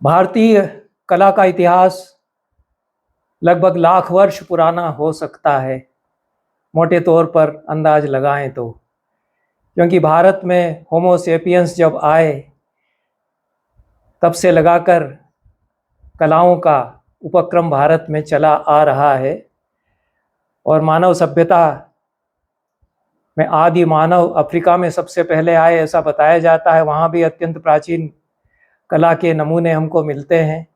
भारतीय कला का इतिहास लगभग लाख वर्ष पुराना हो सकता है, मोटे तौर पर अंदाज लगाएं तो। क्योंकि भारत में होमो सेपियंस जब आए तब से लगाकर कलाओं का उपक्रम भारत में चला आ रहा है। और मानव सभ्यता में आदि मानव अफ्रीका में सबसे पहले आए ऐसा बताया जाता है। वहाँ भी अत्यंत प्राचीन कला के नमूने हमको मिलते हैं।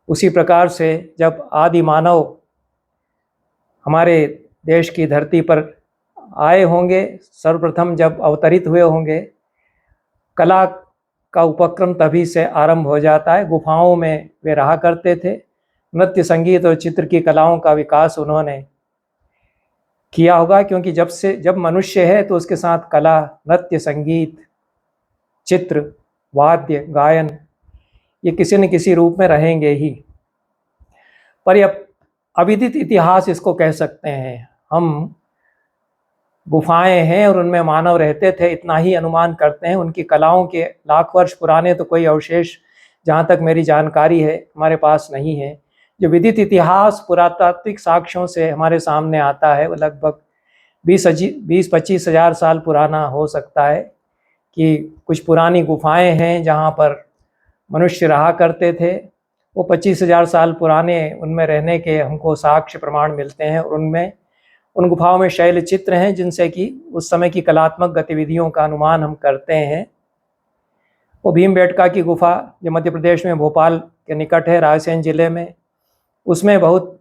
उसी प्रकार से जब आदि मानव हमारे देश की धरती पर आए होंगे, सर्वप्रथम जब अवतरित हुए होंगे, कला का उपक्रम तभी से आरंभ हो जाता है। गुफाओं में वे रहा करते थे। नृत्य, संगीत और चित्र की कलाओं का विकास उन्होंने किया होगा, क्योंकि जब मनुष्य है तो उसके साथ कला, नृत्य, संगीत, चित्र, वाद्य, गायन ये किसी न किसी रूप में रहेंगे ही। पर यह अविदित इतिहास इसको कह सकते हैं हम। गुफाएं हैं और उनमें मानव रहते थे, इतना ही अनुमान करते हैं। उनकी कलाओं के लाख वर्ष पुराने तो कोई अवशेष, जहाँ तक मेरी जानकारी है, हमारे पास नहीं है। जो विदित इतिहास पुरातात्विक साक्ष्यों से हमारे सामने आता है वो लगभग 20-25 हजार साल पुराना हो सकता है। कि कुछ पुरानी गुफाएं हैं जहाँ पर मनुष्य रहा करते थे, वो 25 हजार साल पुराने उनमें रहने के हमको साक्ष्य प्रमाण मिलते हैं। और उन गुफाओं में शैल चित्र हैं जिनसे कि उस समय की कलात्मक गतिविधियों का अनुमान हम करते हैं। वो भीमबेटका की गुफा जो मध्य प्रदेश में भोपाल के निकट है, रायसेन जिले में, उसमें बहुत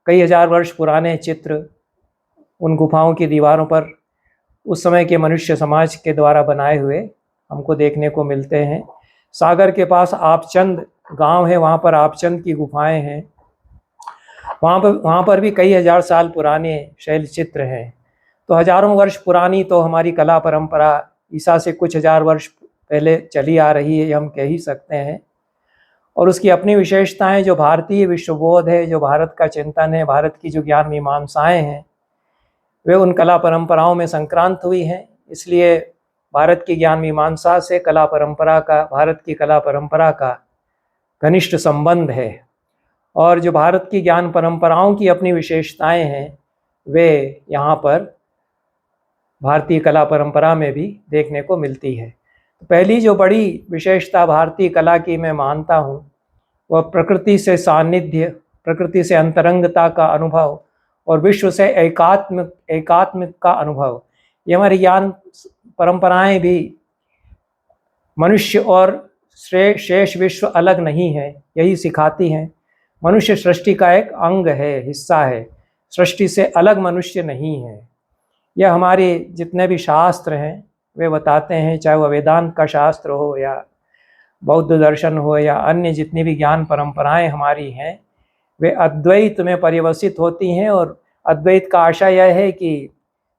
कई हजार वर्ष पुराने चित्र उन गुफाओं की दीवारों पर उस समय के मनुष्य समाज के द्वारा बनाए हुए हमको देखने को मिलते हैं। सागर के पास आपचंद गांव है, वहाँ पर आपचंद की गुफाएं हैं। वहाँ पर भी कई हजार साल पुराने शैल चित्र हैं। तो हजारों वर्ष पुरानी तो हमारी कला परंपरा ईसा से कुछ हजार वर्ष पहले चली आ रही है, ये हम कह ही सकते हैं। और उसकी अपनी विशेषताएं, जो भारतीय विश्वबोध है, जो भारत का चिंतन है, भारत की जो ज्ञान मीमांसाएं हैं, वे उन कला परंपराओं में संक्रांत हुई हैं। इसलिए भारत की ज्ञान मीमांसा से कला परंपरा का, भारत की कला परंपरा का घनिष्ठ संबंध है। और जो भारत की ज्ञान परंपराओं की अपनी विशेषताएं हैं, वे यहाँ पर भारतीय कला परंपरा में भी देखने को मिलती है। तो पहली जो बड़ी विशेषता भारतीय कला की मैं मानता हूँ, वह प्रकृति से सानिध्य, प्रकृति से अंतरंगता का अनुभव और विश्व से एकात्म का अनुभव। ये हमारी ज्ञान परंपराएं भी मनुष्य और शेष विश्व अलग नहीं है, यही सिखाती हैं। मनुष्य सृष्टि का एक अंग है, हिस्सा है, सृष्टि से अलग मनुष्य नहीं है। यह हमारे जितने भी शास्त्र हैं वे बताते हैं, चाहे वह वेदांत का शास्त्र हो या बौद्ध दर्शन हो या अन्य जितनी भी ज्ञान परंपराएं हमारी हैं, वे अद्वैत में पर्यवसित होती हैं। और अद्वैत का आशय यह है कि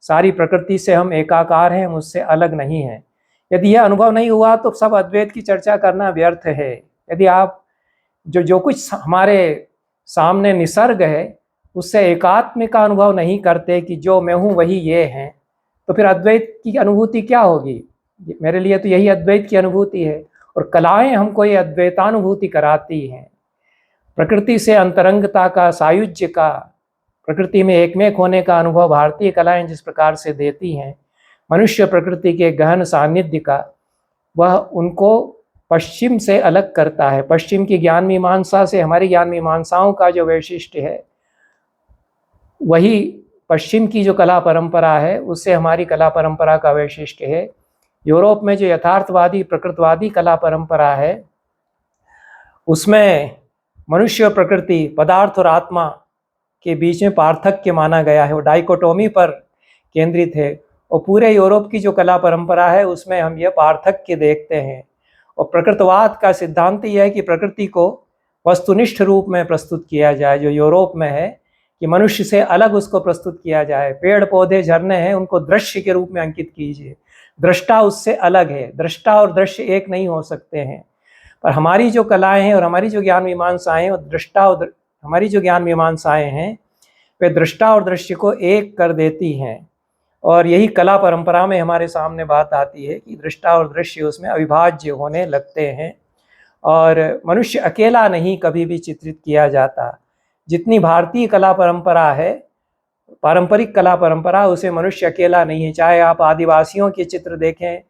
सारी प्रकृति से हम एकाकार हैं, हम उससे अलग नहीं हैं। यदि यह अनुभव नहीं हुआ तो सब अद्वैत की चर्चा करना व्यर्थ है। यदि आप जो कुछ हमारे सामने निसर्ग है उससे एकात्म का अनुभव नहीं करते कि जो मैं हूँ वही ये हैं, तो फिर अद्वैत की अनुभूति क्या होगी? मेरे लिए तो यही अद्वैत की अनुभूति है। और कलाएं हमको ये अद्वैतानुभूति कराती हैं। प्रकृति से अंतरंगता का, सायुज्य का, प्रकृति में एकमेक होने का अनुभव भारतीय कलाएं जिस प्रकार से देती हैं, मनुष्य प्रकृति के गहन सानिध्य का, वह उनको पश्चिम से अलग करता है। पश्चिम की ज्ञान मीमांसा से हमारी ज्ञान मीमांसाओं का जो वैशिष्ट्य है, वही पश्चिम की जो कला परंपरा है उससे हमारी कला परंपरा का वैशिष्ट्य है। यूरोप में जो यथार्थवादी प्रकृतवादी कला परंपरा है, उसमें मनुष्य और प्रकृति, पदार्थ और आत्मा के बीच में पार्थक्य माना गया है, वो डाइकोटोमी पर केंद्रित है। और पूरे यूरोप की जो कला परंपरा है उसमें हम ये पार्थक्य देखते हैं। और प्रकृतवाद का सिद्धांत यह है कि प्रकृति को वस्तुनिष्ठ रूप में प्रस्तुत किया जाए, जो यूरोप में है कि मनुष्य से अलग उसको प्रस्तुत किया जाए। पेड़ पौधे, झरने हैं, उनको दृश्य के रूप में अंकित कीजिए, दृष्टा उससे अलग है, दृष्टा और दृश्य एक नहीं हो सकते हैं। पर हमारी जो कलाएं हैं और हमारी जो ज्ञान मीमांसाएं और दृष्टा और हमारी जो ज्ञान मीमांसाएं हैं, वे दृष्टा और दृश्य को एक कर देती हैं। और यही कला परंपरा में हमारे सामने बात आती है कि दृष्टा और दृश्य उसमें अविभाज्य होने लगते हैं। और मनुष्य अकेला नहीं कभी भी चित्रित किया जाता। जितनी भारतीय कला परंपरा है, पारंपरिक कला परंपरा, उसे मनुष्य अकेला नहीं है। चाहे आप आदिवासियों के चित्र देखें,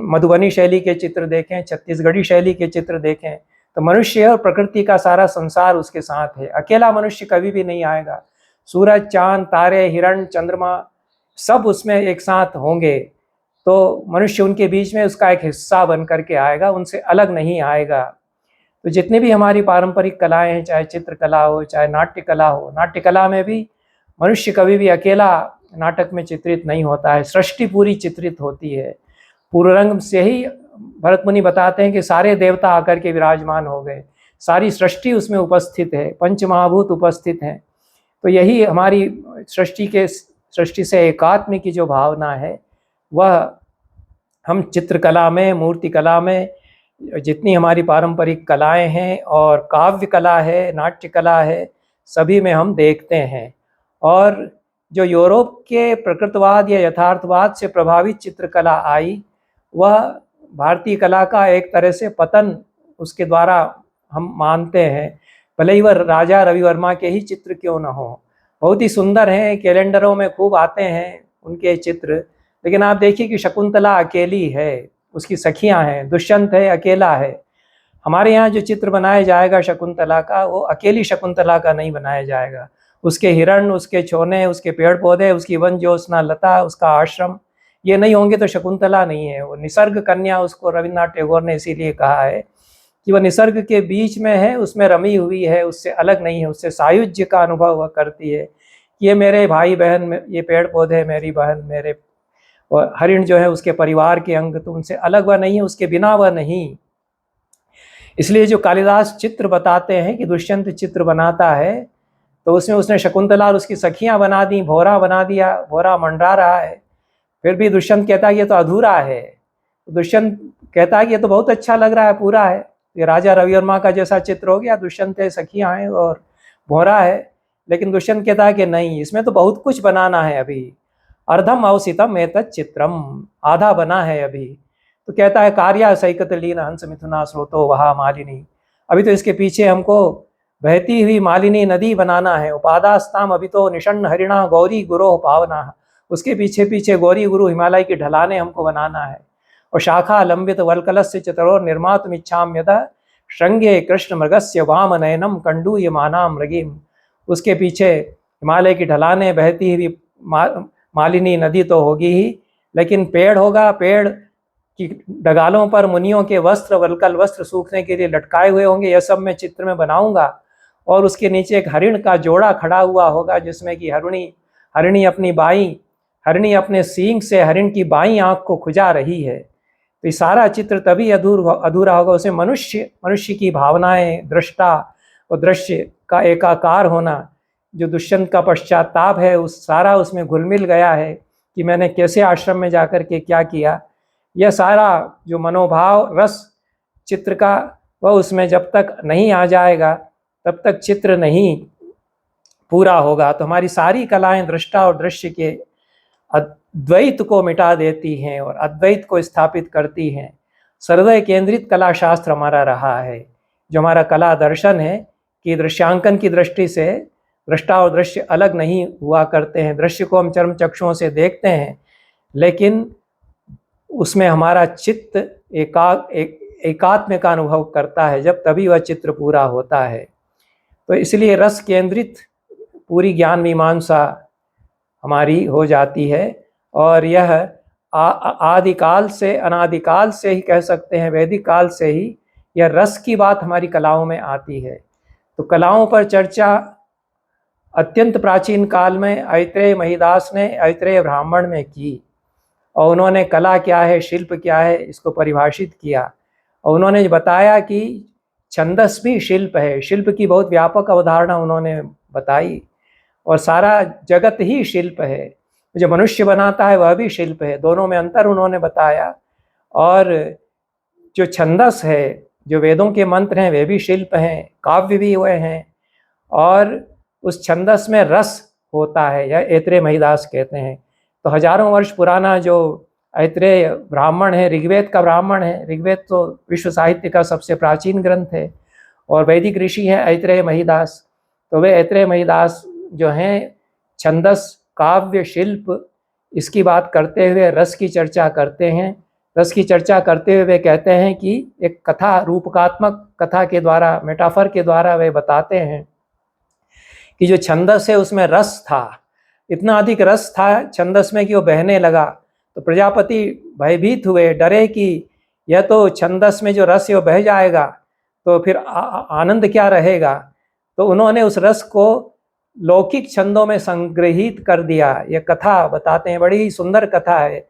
मधुबनी शैली के चित्र देखें, छत्तीसगढ़ी शैली के चित्र देखें, तो मनुष्य और प्रकृति का सारा संसार उसके साथ है। अकेला मनुष्य कभी भी नहीं आएगा। सूरज, चांद, तारे, हिरण, चंद्रमा सब उसमें एक साथ होंगे, तो मनुष्य उनके बीच में उसका एक हिस्सा बन करके आएगा, उनसे अलग नहीं आएगा। तो जितनी भी हमारी पारंपरिक कलाएं हैं, चाहे चित्रकला हो, चाहे नाट्य कला हो, नाट्य कला में भी मनुष्य कभी भी अकेला नाटक में चित्रित नहीं होता है, सृष्टि पूरी चित्रित होती है। पूर्वरंग से ही भरत मुनि बताते हैं कि सारे देवता आकर के विराजमान हो गए, सारी सृष्टि उसमें उपस्थित है, पंच महाभूत उपस्थित हैं। तो यही हमारी सृष्टि से एकात्म की जो भावना है, वह हम चित्रकला में, मूर्ति कला में, जितनी हमारी पारंपरिक कलाएं हैं और काव्य कला है, नाट्य कला है, सभी में हम देखते हैं। और जो यूरोप के प्रकृतवाद या यथार्थवाद से प्रभावित चित्रकला आई, वह भारतीय कला का एक तरह से पतन उसके द्वारा हम मानते हैं। भले ही वह राजा रवि वर्मा के ही चित्र क्यों न हो, बहुत ही सुंदर हैं, कैलेंडरों में खूब आते हैं उनके चित्र, लेकिन आप देखिए कि शकुंतला अकेली है, उसकी सखियां हैं, दुष्यंत है, अकेला है। हमारे यहाँ जो चित्र बनाया जाएगा शकुंतला का, वो अकेली शकुंतला का नहीं बनाया जाएगा। उसके हिरण, उसके छोने, उसके पेड़ पौधे, उसकी वन ज्योत्सना लता, उसका आश्रम, ये नहीं होंगे तो शकुंतला नहीं है। वो निसर्ग कन्या उसको रविन्द्रनाथ टैगोर ने इसीलिए कहा है कि वह निसर्ग के बीच में है, उसमें रमी हुई है, उससे अलग नहीं है, उससे सायुज्य का अनुभव वह करती है। ये मेरे भाई बहन, ये पेड़ पौधे मेरी बहन, मेरे हरिण जो है उसके परिवार के अंग, तो उनसे अलग वह नहीं है, उसके बिना वह नहीं। इसलिए जो कालिदास चित्र बताते हैं कि दुष्यंत चित्र बनाता है, तो उसमें उसने शकुंतला और उसकी सखियां बना दी, भौरा बना दिया, भौरा मंडरा रहा है। फिर भी दुष्यंत कहता है ये तो अधूरा है। दुष्यंत कहता है कि ये तो बहुत अच्छा लग रहा है, पूरा है, ये राजा रवि वर्मा का जैसा चित्र हो गया, दुष्यंत है, सखियां हैं और भौरा है। लेकिन दुष्यंत कहता है कि नहीं, इसमें तो बहुत कुछ बनाना है अभी। अर्धम अवसितम एतत् चित्रम, आधा बना है अभी। तो कहता है कार्या सैकत लीन हंस मिथुना स्रोतो वहा मालिनी, अभी तो इसके पीछे हमको बहती हुई मालिनी नदी बनाना है। उपादास्ताम अभी तो निषण्ण हरिणा गौरी गुरो पावना, उसके पीछे पीछे गौरी गुरु हिमालय की ढलाने हमको बनाना है। और शाखा लंबित वलकलस्य चतुरो निर्मातुम इच्छाम यदा श्रृंगे कृष्ण मृगस्य वाम नयनम कंडूयमाना मृगीम, उसके पीछे हिमालय की ढलाने, बहती हुई मालिनी नदी तो होगी ही, लेकिन पेड़ होगा, पेड़ की डगालों पर मुनियों के वस्त्र, वलकल वस्त्र सूखने के लिए लटकाए हुए होंगे, यह सब मैं चित्र में बनाऊंगा। और उसके नीचे एक हरिण का जोड़ा खड़ा हुआ होगा, जिसमें कि हरिणी अपने सींग से हरिण की बाईं आंख को खुजा रही है। तो ये सारा चित्र तभी अधूरा होगा, उसे मनुष्य की भावनाएं, दृष्टा और दृश्य का एकाकार होना, जो दुष्यंत का पश्चाताप है, उस सारा उसमें घुल मिल गया है कि मैंने कैसे आश्रम में जाकर के क्या किया। यह सारा जो मनोभाव रस चित्र का, वह उसमें जब तक नहीं आ जाएगा तब तक चित्र नहीं पूरा होगा। तो हमारी सारी कलाएं दृष्टा और दृश्य के अद्वैत को मिटा देती हैं और अद्वैत को स्थापित करती हैं। सर्वदय केंद्रित कला शास्त्र हमारा रहा है। जो हमारा कला दर्शन है कि दृश्यांकन की दृष्टि से दृष्टा और दृश्य अलग नहीं हुआ करते हैं। दृश्य को हम चर्म चक्षुओं से देखते हैं, लेकिन उसमें हमारा चित्त एकात्म का अनुभव करता है, जब तभी वह चित्र पूरा होता है। तो इसलिए रस केंद्रित पूरी ज्ञान मीमांसा हमारी हो जाती है। और यह आदिकाल से, अनादिकाल से ही कह सकते हैं, वैदिक काल से ही यह रस की बात हमारी कलाओं में आती है। तो कलाओं पर चर्चा अत्यंत प्राचीन काल में ऐत्रेय महिदास ने ऐत्रेय ब्राह्मण में की, और उन्होंने कला क्या है, शिल्प क्या है, इसको परिभाषित किया। और उन्होंने बताया कि छंदस भी शिल्प है। शिल्प की बहुत व्यापक अवधारणा उन्होंने बताई, और सारा जगत ही शिल्प है। जो मनुष्य बनाता है वह भी शिल्प है, दोनों में अंतर उन्होंने बताया। और जो छंदस है, जो वेदों के मंत्र हैं, वे भी शिल्प हैं, काव्य भी हुए हैं, और उस छंदस में रस होता है, यह ऐत्रेय महिदास कहते हैं। तो हजारों वर्ष पुराना जो ऐत्रेय ब्राह्मण है, ऋग्वेद का ब्राह्मण है। ऋग्वेद तो विश्व साहित्य का सबसे प्राचीन ग्रंथ है। और वैदिक ऋषि हैं ऐत्रेय महिदास। तो वे ऐत्रेय महिदास जो हैं छंदस, काव्य, शिल्प इसकी बात करते हुए रस की चर्चा करते हैं। रस की चर्चा करते हुए वे कहते हैं कि एक कथा, रूपकात्मक कथा के द्वारा, मेटाफर के द्वारा वे बताते हैं कि जो छंदस है उसमें रस था, इतना अधिक रस था छंदस में कि वो बहने लगा। तो प्रजापति भयभीत हुए, डरे कि यह तो छंदस में जो रस है वो बह जाएगा, तो फिर आनंद क्या रहेगा। तो उन्होंने उस रस को लौकिक छंदों में संग्रहित कर दिया। ये कथा बताते हैं, बड़ी सुंदर कथा है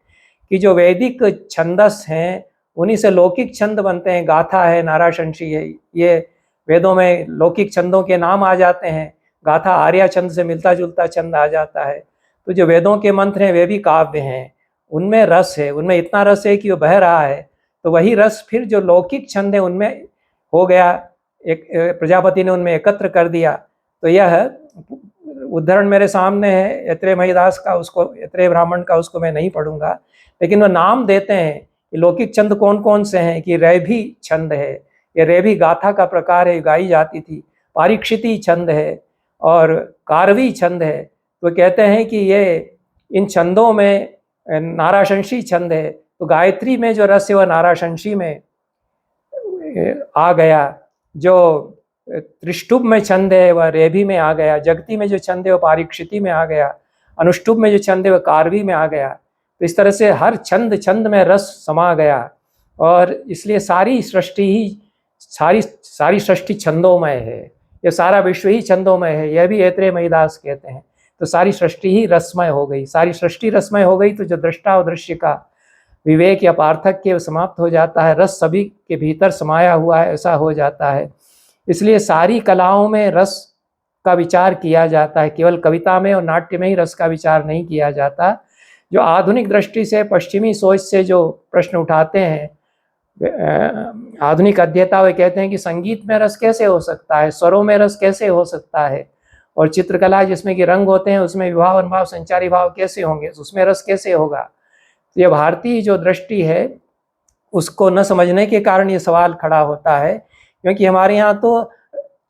कि जो वैदिक छंदस हैं उन्हीं से लौकिक छंद बनते हैं। गाथा है, नाराशंसी है, ये वेदों में लौकिक छंदों के नाम आ जाते हैं। गाथा आर्या छंद से मिलता जुलता छंद आ जाता है। तो जो वेदों के मंत्र हैं वे भी काव्य हैं, उनमें रस है, उनमें इतना रस है कि वो बह रहा है। तो वही रस फिर जो लौकिक छंद है उनमें हो गया, एक प्रजापति ने उनमें एकत्र कर दिया। तो यह उदाहरण मेरे सामने है ऐत्रेय महिदास का, उसको ऐत्रेय ब्राह्मण का, उसको मैं नहीं पढ़ूंगा, लेकिन वो नाम देते हैं कि लौकिक छंद कौन कौन से हैं। कि रैभी छंद है, ये रैभी गाथा का प्रकार है, गाई जाती थी। पारीक्षिती छंद है और कारवी छंद है। तो कहते हैं कि ये इन छंदों में नाराशंसी छंद है। तो गायत्री में जो रस है वह नाराशंसी में आ गया, जो त्रिष्टुभ में छंद है वह रेभी में आ गया, जगती में जो छंद है वह पारीक्षिती में आ गया, अनुष्टुभ में जो छंद है वह कारवी में आ गया। तो इस तरह से हर छंद छंद में रस समा गया और इसलिए सारी सृष्टि छंदोमय है। ये सारा विश्व ही छंदोमय है, यह भी ऐत्रेय महिदास कहते हैं। तो सारी सृष्टि ही रसमय हो गई, सारी सृष्टि रसमय हो गई। तो जो दृष्टा और दृश्य का विवेक या पार्थक्य समाप्त हो जाता है, रस सभी के भीतर समाया हुआ है ऐसा हो जाता है। इसलिए सारी कलाओं में रस का विचार किया जाता है, केवल कविता में और नाट्य में ही रस का विचार नहीं किया जाता। जो आधुनिक दृष्टि से, पश्चिमी सोच से जो प्रश्न उठाते हैं आधुनिक अध्येता, वे कहते हैं कि संगीत में रस कैसे हो सकता है, स्वरों में रस कैसे हो सकता है, और चित्रकला जिसमें कि रंग होते हैं उसमें विभाव, अनुभाव, संचारी भाव कैसे होंगे, उसमें रस कैसे होगा। तो ये भारतीय जो दृष्टि है उसको न समझने के कारण ये सवाल खड़ा होता है, क्योंकि हमारे यहाँ तो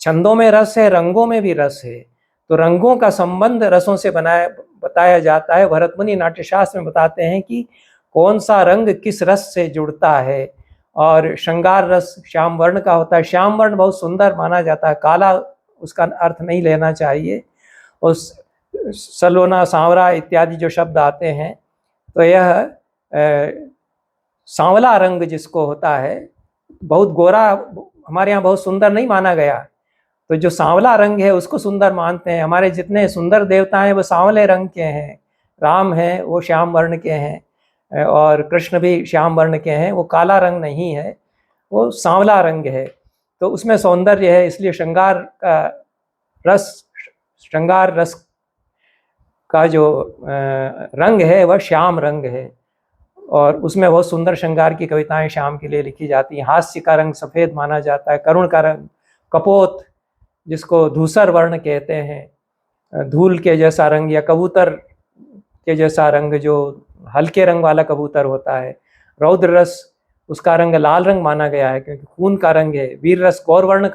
छंदों में रस है, रंगों में भी रस है। तो रंगों का संबंध रसों से बताया जाता है। भरत मुनि नाट्यशास्त्र में बताते हैं कि कौन सा रंग किस रस से जुड़ता है। और श्रृंगार रस श्याम वर्ण का होता है। श्याम वर्ण बहुत सुंदर माना जाता है, काला उसका अर्थ नहीं लेना चाहिए। और सलोना, सांवरा इत्यादि जो शब्द आते हैं, तो यह सांवला रंग जिसको होता है, बहुत गोरा हमारे यहाँ बहुत सुंदर नहीं माना गया। तो जो सांवला रंग है उसको सुंदर मानते हैं। हमारे जितने सुंदर देवता हैं वो सांवले रंग के हैं। राम हैं वो श्याम वर्ण के हैं और कृष्ण भी श्याम वर्ण के हैं। वो काला रंग नहीं है, वो सांवला रंग है। तो उसमें सौंदर्य है, इसलिए श्रृंगार रस का जो रंग है वह श्याम रंग है। और उसमें बहुत सुंदर श्रृंगार की कविताएं श्याम के लिए लिखी जाती हैं। हास्य का रंग सफ़ेद माना जाता है, करुण का रंग कपोत, जिसको धूसर वर्ण कहते हैं, धूल के जैसा रंग या कबूतर के जैसा रंग, जो हल्के रंग वाला कबूतर होता है। रौद्र रस, उसका रंग लाल रंग माना गया है क्योंकि खून का रंग है। वीर रस गौर रंग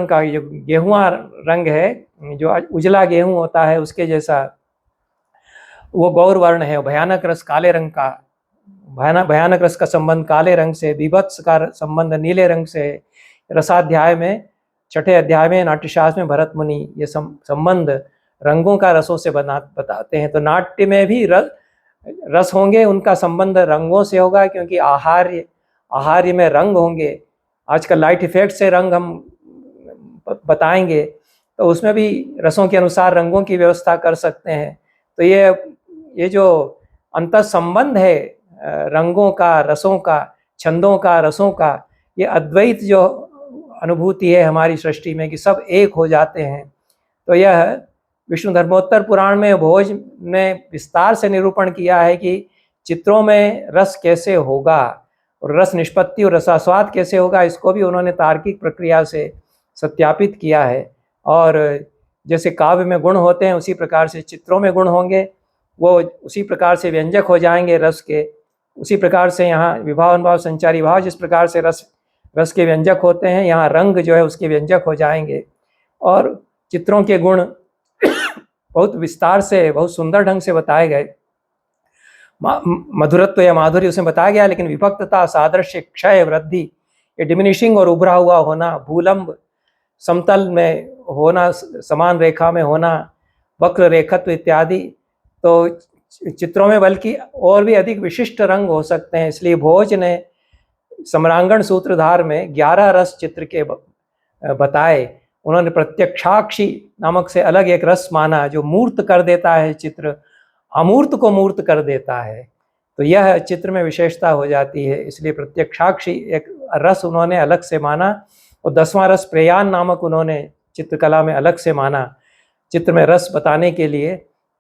का जो गेहुआ रंग है, जो उजला गेहूं होता है उसके जैसा, वो गौर वर्ण है। भयानक रस काले रंग का, भयानक रस का संबंध काले रंग से, बीभत्स का संबंध नीले रंग से। रसाध्याय में, छठे अध्याय में नाट्यशास्त्र में भरत मुनि ये संबंध रंगों का रसों से बताते हैं। तो नाट्य में भी रस होंगे, उनका संबंध रंगों से होगा, क्योंकि आहार्य में रंग होंगे। आजकल लाइट इफेक्ट से रंग हम बताएंगे, तो उसमें भी रसों के अनुसार रंगों की व्यवस्था कर सकते हैं। तो ये जो अंतर संबंध है रंगों का, रसों का, छंदों का, रसों का, ये अद्वैत जो अनुभूति है हमारी सृष्टि में कि सब एक हो जाते हैं। तो यह विष्णु धर्मोत्तर पुराण में भोज ने विस्तार से निरूपण किया है कि चित्रों में रस कैसे होगा और रस निष्पत्ति और रसास्वाद कैसे होगा, इसको भी उन्होंने तार्किक प्रक्रिया से सत्यापित किया है। और जैसे काव्य में गुण होते हैं उसी प्रकार से चित्रों में गुण होंगे। वो उसी प्रकार से व्यंजक हो जाएंगे रस के। उसी प्रकार से यहाँ विभाव अनुभाव संचारी भाव जिस प्रकार से रस के व्यंजक होते हैं, यहाँ रंग जो है उसके व्यंजक हो जाएंगे। और चित्रों के गुण बहुत विस्तार से, बहुत सुंदर ढंग से बताए गए। मधुरत्व या माधुर्य उसमें बताया गया, लेकिन विभक्तता, सादृश्य, क्षय, वृद्धि, ये डिमिनिशिंग और उभरा हुआ होना, भूलंब, समतल में होना, समान रेखा में होना, वक्र रेखत्व इत्यादि, तो चित्रों में बल्कि और भी अधिक विशिष्ट रंग हो सकते हैं। इसलिए भोज ने सम्रांगण सूत्रधार में 11 रस चित्र के बताए। उन्होंने प्रत्यक्षाक्षी नामक से अलग एक रस माना जो मूर्त कर देता है, चित्र अमूर्त को मूर्त कर देता है, तो यह चित्र में विशेषता हो जाती है। इसलिए प्रत्यक्षाक्षी एक रस उन्होंने अलग से माना। और 10वां रस प्रयान नामक उन्होंने चित्रकला में अलग से माना, चित्र में रस बताने के लिए।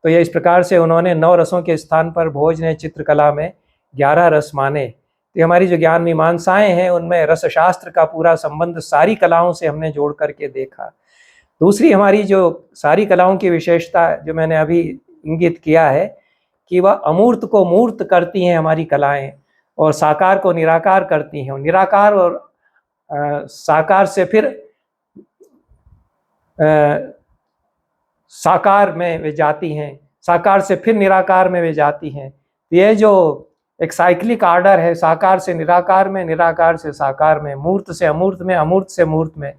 तो यह इस प्रकार से उन्होंने 9 रसों के स्थान पर भोज ने चित्रकला में 11 रस माने। तो हमारी जो ज्ञान मीमांसाएं हैं उनमें रसशास्त्र का पूरा संबंध सारी कलाओं से हमने जोड़ करके देखा। दूसरी हमारी जो सारी कलाओं की विशेषता जो मैंने अभी इंगित किया है कि वह अमूर्त को मूर्त करती हैं हमारी कलाएं, और साकार को निराकार करती हैं। निराकार और साकार से फिर साकार में वे जाती हैं, साकार से फिर निराकार में वे जाती हैं। ये जो एक साइक्लिक आर्डर है, साकार से निराकार में, निराकार से साकार में, मूर्त से अमूर्त में, अमूर्त से मूर्त में,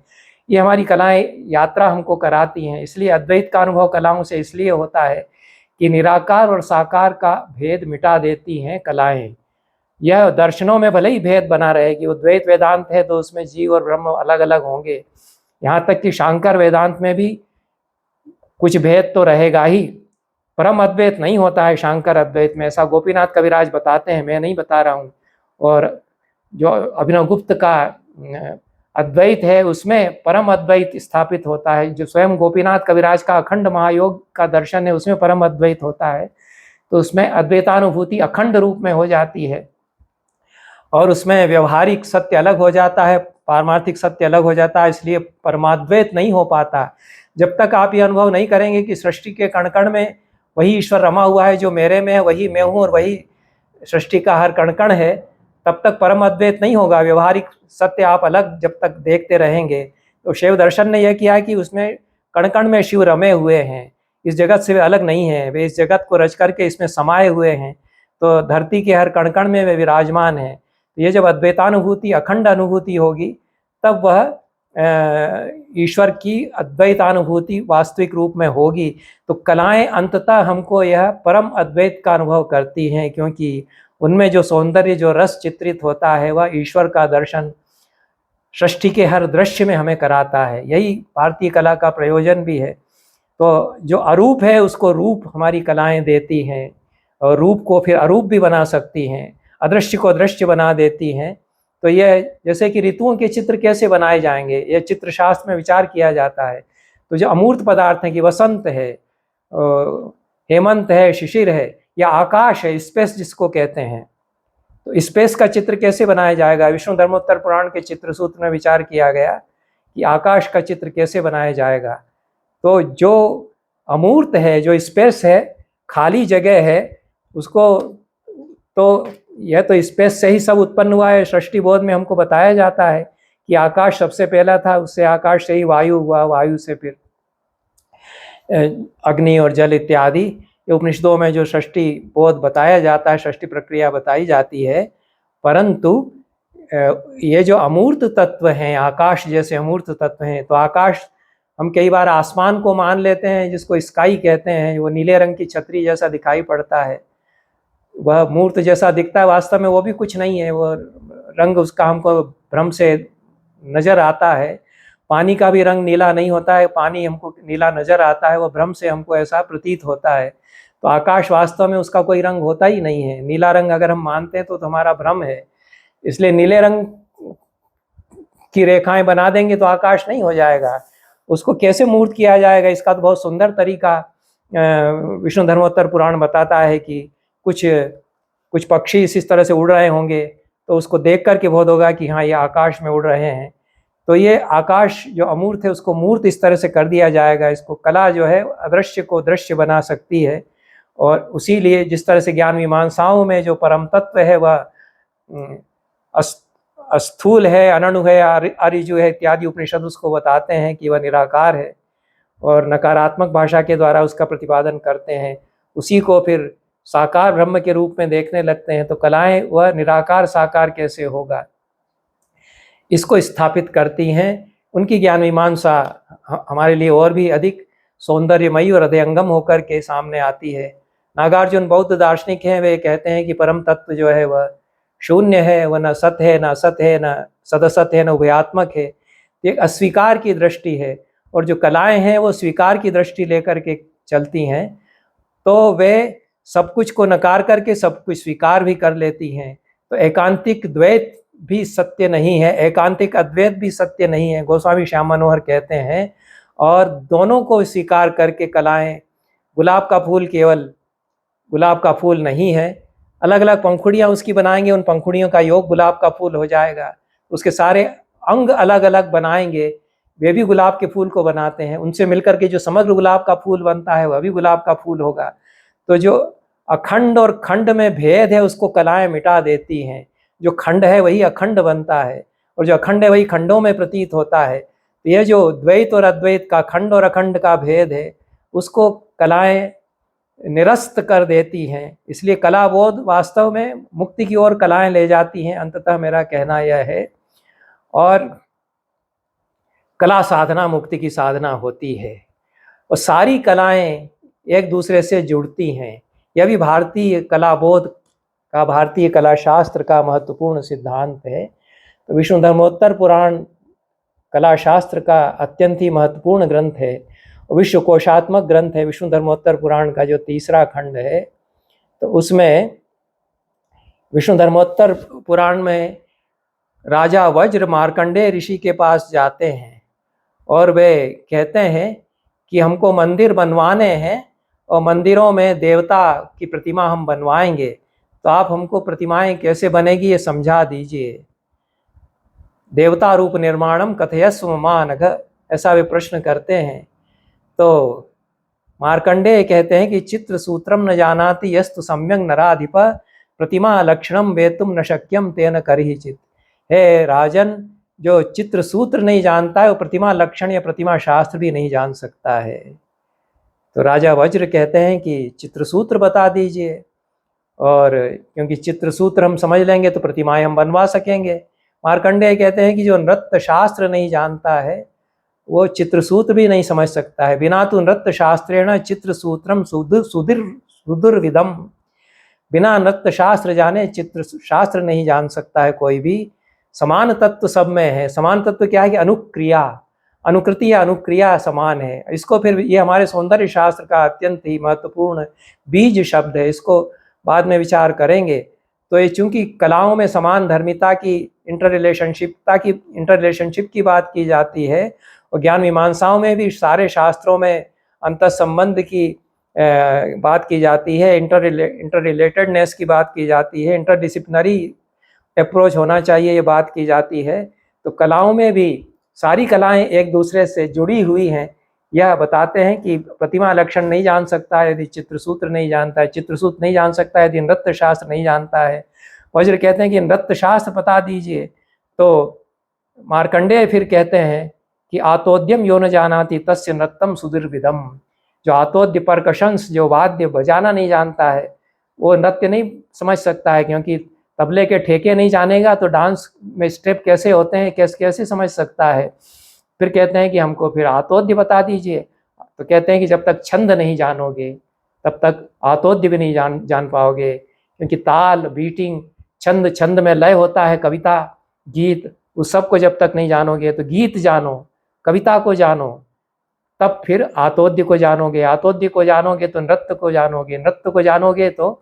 ये हमारी कलाएं यात्रा हमको कराती हैं। इसलिए अद्वैत का अनुभव कलाओं से इसलिए होता है कि निराकार और साकार का भेद मिटा देती हैं कलाएं। यह दर्शनों में भले ही भेद बना रहेगी, वो द्वैत वेदांत है तो उसमें जीव और ब्रह्म अलग अलग होंगे, यहाँ तक कि शांकर वेदांत में भी कुछ भेद तो रहेगा ही, परम अद्वैत नहीं होता है शांकर अद्वैत में, ऐसा गोपीनाथ कविराज बताते हैं, मैं नहीं बता रहा हूँ। और जो अभिनव गुप्त का अद्वैत है उसमें परम अद्वैत स्थापित होता है। जो स्वयं गोपीनाथ कविराज का अखंड महायोग का दर्शन है उसमें परम अद्वैत होता है, तो उसमें अद्वैतानुभूति अखंड रूप में हो जाती है। और उसमें व्यवहारिक सत्य अलग हो जाता है, पारमार्थिक सत्य अलग हो जाता है, इसलिए परमाद्वैत नहीं हो पाता। जब तक आप ये अनुभव नहीं करेंगे कि सृष्टि के कण कण में वही ईश्वर रमा हुआ है, जो मेरे में है वही मैं हूँ और वही सृष्टि का हर कण कण है, तब तक परम अद्वैत नहीं होगा। व्यवहारिक सत्य आप अलग जब तक देखते रहेंगे, तो शैव दर्शन ने यह किया कि उसमें कण कण में शिव रमे हुए हैं, इस जगत से वे अलग नहीं है, वे इस जगत को रच करके इसमें समाये हुए हैं, तो धरती के हर कण कण में वे विराजमान हैं। तो ये जब अद्वैतानुभूति, अखंड अनुभूति होगी, तब वह ईश्वर की अद्वैतानुभूति वास्तविक रूप में होगी। तो कलाएं अंततः हमको यह परम अद्वैत का अनुभव करती हैं, क्योंकि उनमें जो सौंदर्य, जो रस चित्रित होता है, वह ईश्वर का दर्शन सृष्टि के हर दृश्य में हमें कराता है। यही भारतीय कला का प्रयोजन भी है। तो जो अरूप है उसको रूप हमारी कलाएं देती हैं, और रूप को फिर अरूप भी बना सकती हैं, अदृश्य को दृश्य बना देती हैं। तो यह जैसे कि ऋतुओं के चित्र कैसे बनाए जाएंगे, यह चित्रशास्त्र में विचार किया जाता है। तो जो अमूर्त पदार्थ हैं कि वसंत है, हेमंत है, शिशिर है, या आकाश है, स्पेस जिसको कहते हैं, तो स्पेस का चित्र कैसे बनाया जाएगा। विष्णु धर्मोत्तर पुराण के चित्र सूत्र में विचार किया गया कि आकाश का चित्र कैसे बनाया जाएगा। तो जो अमूर्त है, जो स्पेस है, खाली जगह है, उसको तो यह तो स्पेस से ही सब उत्पन्न हुआ है। सृष्टि बोध में हमको बताया जाता है कि आकाश सबसे पहला था, उससे आकाश से ही वायु हुआ, वायु से फिर अग्नि और जल इत्यादि। ये उपनिषदों में जो सृष्टि बोध बताया जाता है, सृष्टि प्रक्रिया बताई जाती है। परंतु ये जो अमूर्त तत्व हैं, आकाश जैसे अमूर्त तत्व हैं, तो आकाश हम कई बार आसमान को मान लेते हैं, जिसको स्काई कहते हैं, वो नीले रंग की छतरी जैसा दिखाई पड़ता है, वह मूर्त जैसा दिखता है, वास्तव में वो भी कुछ नहीं है, वो रंग उसका हमको भ्रम से नज़र आता है। पानी का भी रंग नीला नहीं होता है, पानी हमको नीला नज़र आता है, वो भ्रम से हमको ऐसा प्रतीत होता है। तो आकाश वास्तव में उसका कोई रंग होता ही नहीं है। नीला रंग अगर हम मानते हैं तो हमारा भ्रम है। इसलिए नीले रंग की रेखाएं बना देंगे तो आकाश नहीं हो जाएगा। उसको कैसे मूर्त किया जाएगा, इसका तो बहुत सुंदर तरीका विष्णु धर्मोत्तर पुराण बताता है कि कुछ पक्षी इस तरह से उड़ रहे होंगे, तो उसको देख कर के बोध होगा कि हाँ, ये आकाश में उड़ रहे हैं। तो ये आकाश जो अमूर्त है उसको मूर्त इस तरह से कर दिया जाएगा। इसको कला जो है अदृश्य को दृश्य बना सकती है, और उसी लिए जिस तरह से ज्ञान मीमांसाओं में जो परम तत्व है वह अस्थूल है, अनणु है, अरिजु है इत्यादि उपनिषद उसको बताते हैं कि वह निराकार है, और नकारात्मक भाषा के द्वारा उसका प्रतिपादन करते हैं। उसी को फिर साकार ब्रह्म के रूप में देखने लगते हैं। तो कलाएं वह निराकार साकार कैसे होगा, इसको स्थापित करती हैं। उनकी ज्ञान मीमांसा हमारे लिए और भी अधिक सौंदर्यमयी और हृदयंगम होकर के सामने आती है। नागार्जुन बौद्ध दार्शनिक हैं, वे कहते हैं कि परम तत्व जो है वह शून्य है, वह न सत है, न असत है, न सदसत है, न उभयात्मक है। एक अस्वीकार की दृष्टि है, और जो कलाएं हैं वो स्वीकार की दृष्टि लेकर के चलती हैं। तो वे सब कुछ को नकार करके सब कुछ स्वीकार भी कर लेती हैं। तो एकांतिक द्वैत भी सत्य नहीं है, एकांतिक अद्वैत भी सत्य नहीं है, गोस्वामी श्याम मनोहर कहते हैं। और दोनों को स्वीकार करके कलाएं, गुलाब का फूल केवल गुलाब का फूल नहीं है, अलग अलग पंखुड़ियाँ उसकी बनाएंगे, उन पंखुड़ियों का योग गुलाब का फूल हो जाएगा। उसके सारे अंग अलग अलग बनाएंगे, वे भी गुलाब के फूल को बनाते हैं। उनसे मिलकर के जो समग्र गुलाब का फूल बनता है वह भी गुलाब का फूल होगा। तो जो अखंड और खंड में भेद है उसको कलाएं मिटा देती हैं। जो खंड है वही अखंड बनता है, और जो अखंड है वही खंडों में प्रतीत होता है। तो यह जो द्वैत और अद्वैत का, खंड और अखंड का भेद है, उसको कलाएं निरस्त कर देती हैं। इसलिए कला बोध वास्तव में मुक्ति की ओर कलाएं ले जाती हैं, अंततः मेरा कहना यह है। और कला साधना मुक्ति की साधना होती है, और सारी कलाएं एक दूसरे से जुड़ती हैं। यह भी भारतीय कला बोध का, भारतीय कला शास्त्र का महत्वपूर्ण सिद्धांत है। तो विष्णु धर्मोत्तर पुराण कला शास्त्र का अत्यंत ही महत्वपूर्ण ग्रंथ है, और विश्व कोशात्मक ग्रंथ है। विष्णु धर्मोत्तर पुराण का जो तीसरा खंड है, तो उसमें विष्णु धर्मोत्तर पुराण में राजा वज्र मार्कंडेय ऋषि के पास जाते हैं, और वे कहते हैं कि हमको मंदिर बनवाने हैं, और मंदिरों में देवता की प्रतिमा हम बनवाएंगे, तो आप हमको प्रतिमाएं कैसे बनेगी ये समझा दीजिए। देवता रूप निर्माणम कथयस्व मानघ, ऐसा वे प्रश्न करते हैं। तो मार्कंडेय कहते हैं कि चित्र सूत्रम न जानाति यस्तु सम्यक नराधिप, प्रतिमा लक्षणम वेतुम न शक्यम तेन करहिचित। हे राजन, जो चित्र सूत्र नहीं जानता है वो प्रतिमा लक्षण या प्रतिमा शास्त्र भी नहीं जान सकता है। तो राजा वज्र कहते हैं कि चित्र सूत्र बता दीजिए, और क्योंकि चित्र सूत्र हम समझ लेंगे तो प्रतिमाएं हम बनवा सकेंगे। मार्कंडेय कहते हैं कि जो नृत्य शास्त्र नहीं जानता है वो चित्र सूत्र भी नहीं समझ सकता है। बिना तो नृत्य शास्त्रेण चित्र सूत्रम सुदुर्विदम, बिना नृत्य शास्त्र जाने चित्र शास्त्र नहीं जान सकता है कोई भी। समान तत्व सब में है। समान तत्व क्या है कि अनुक्रिया, अनुकृति या अनुक्रिया समान है। इसको फिर ये हमारे सौंदर्य शास्त्र का अत्यंत ही महत्वपूर्ण बीज शब्द है, इसको बाद में विचार करेंगे। तो ये चूंकि कलाओं में समान धर्मिता की, इंटर रिलेशनशिप की बात की जाती है, और ज्ञान मीमांसाओं में भी सारे शास्त्रों में अंतर संबंध की बात की जाती है, इंटर रिलेटेडनेस की बात की जाती है, इंटरडिसिप्लिनरी अप्रोच होना चाहिए ये बात की जाती है। तो कलाओं में भी सारी कलाएं एक दूसरे से जुड़ी हुई हैं। यह बताते हैं कि प्रतिमा लक्षण नहीं जान सकता है यदि चित्रसूत्र नहीं जानता है, चित्रसूत्र नहीं जान सकता है यदि नृत्य शास्त्र नहीं जानता है। वज्र कहते हैं कि नृत्य शास्त्र बता दीजिए। तो मार्कंडेय फिर कहते हैं कि आतोद्यम यो न जानाति तस्य नृत्यम सुदुर्विदम। जो आतोद्य परकशंस, जो वाद्य बजाना नहीं जानता है वो नृत्य नहीं समझ सकता है, क्योंकि तबले के ठेके नहीं जानेगा तो डांस में स्टेप कैसे होते हैं कैसे समझ सकता है। फिर कहते हैं कि हमको फिर आतोद्य बता दीजिए। तो कहते हैं कि जब तक छंद नहीं जानोगे तब तक आतोद्य भी नहीं जान पाओगे, क्योंकि ताल, बीटिंग, छंद में लय होता है, कविता, गीत, उस सब को जब तक नहीं जानोगे तो गीत जानो, कविता को जानो, तब फिर आतोद्य को जानोगे, आतोद्य को जानोगे तो नृत्य को जानोगे, नृत्य को जानोगे तो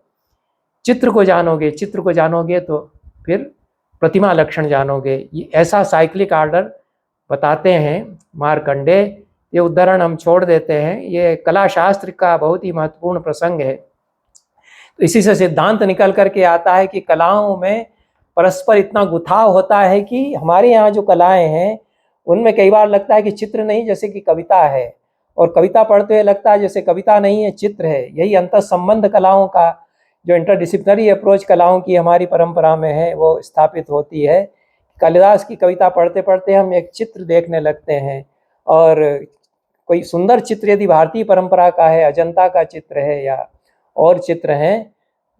चित्र को जानोगे, चित्र को जानोगे तो फिर प्रतिमा लक्षण जानोगे। ये ऐसा साइक्लिक ऑर्डर बताते हैं मार्कंडेय। ये उदाहरण हम छोड़ देते हैं, ये कला शास्त्र का बहुत ही महत्वपूर्ण प्रसंग है। तो इसी से सिद्धांत निकल करके आता है कि कलाओं में परस्पर इतना गुथाव होता है कि हमारे यहाँ जो कलाएं हैं उनमें कई बार लगता है कि चित्र नहीं, जैसे कि कविता है, और कविता पढ़ते हुए लगता है जैसे कविता नहीं है, चित्र है। यही अंतर संबंध कलाओं का, जो इंटरडिसिप्लिनरी अप्रोच कलाओं की हमारी परंपरा में है, वो स्थापित होती है। कालिदास की कविता पढ़ते पढ़ते हम एक चित्र देखने लगते हैं, और कोई सुंदर चित्र यदि भारतीय परंपरा का है, अजंता का चित्र है या और चित्र हैं,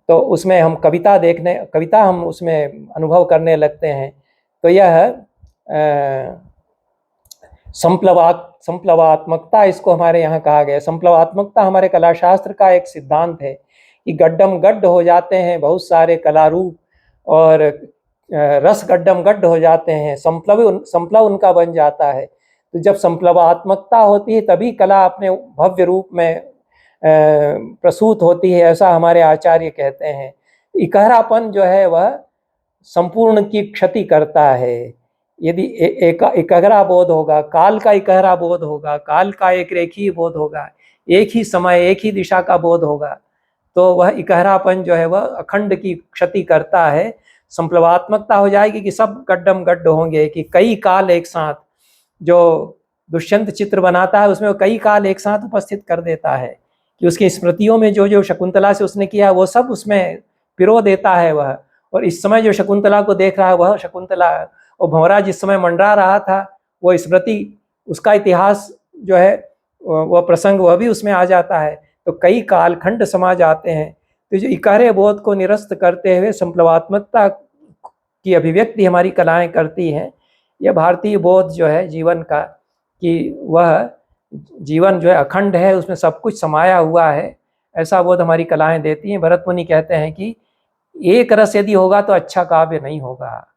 तो उसमें हम कविता हम उसमें अनुभव करने लगते हैं। तो यह संप्लवात्मकता इसको हमारे यहाँ कहा गया। संप्लवात्मकता हमारे कलाशास्त्र का एक सिद्धांत है कि गड्ढम गड्ढ हो जाते हैं बहुत सारे कलारूप, और रस गड्ढम गड्ढ हो जाते हैं, संप्लव उनका बन जाता है। तो जब संप्लवात्मकता होती है तभी कला अपने भव्य रूप में प्रसूत होती है, ऐसा हमारे आचार्य कहते हैं। इकहरापन जो है वह संपूर्ण की क्षति करता है। यदि इकहरा बोध होगा, काल का इकहरा बोध होगा, काल का एक रेखीय बोध होगा, एक ही समय एक ही दिशा का बोध होगा, तो वह इकहरापन जो है वह अखंड की क्षति करता है। संप्लवात्मकता हो जाएगी कि सब गड्ढम गड्ढ होंगे, कि कई काल एक साथ, जो दुष्यंत चित्र बनाता है उसमें वो कई काल एक साथ उपस्थित कर देता है, कि उसकी स्मृतियों में जो जो शकुंतला से उसने किया वो सब उसमें पिरो देता है वह। और इस समय जो शकुंतला को देख रहा है वह शकुंतला, और भंवरा जिस समय मंडरा रहा था वो स्मृति, उसका इतिहास जो है वह प्रसंग वह भी उसमें आ जाता है। तो कई कालखंड समा जाते हैं। तो जो इकहरे बोध को निरस्त करते हुए संप्लवात्मकता की अभिव्यक्ति हमारी कलाएं करती हैं। यह भारतीय बोध जो है जीवन का, कि वह जीवन जो है अखंड है, उसमें सब कुछ समाया हुआ है, ऐसा बोध हमारी कलाएं देती हैं। भरत मुनि कहते हैं कि एक रस यदि होगा तो अच्छा काव्य नहीं होगा।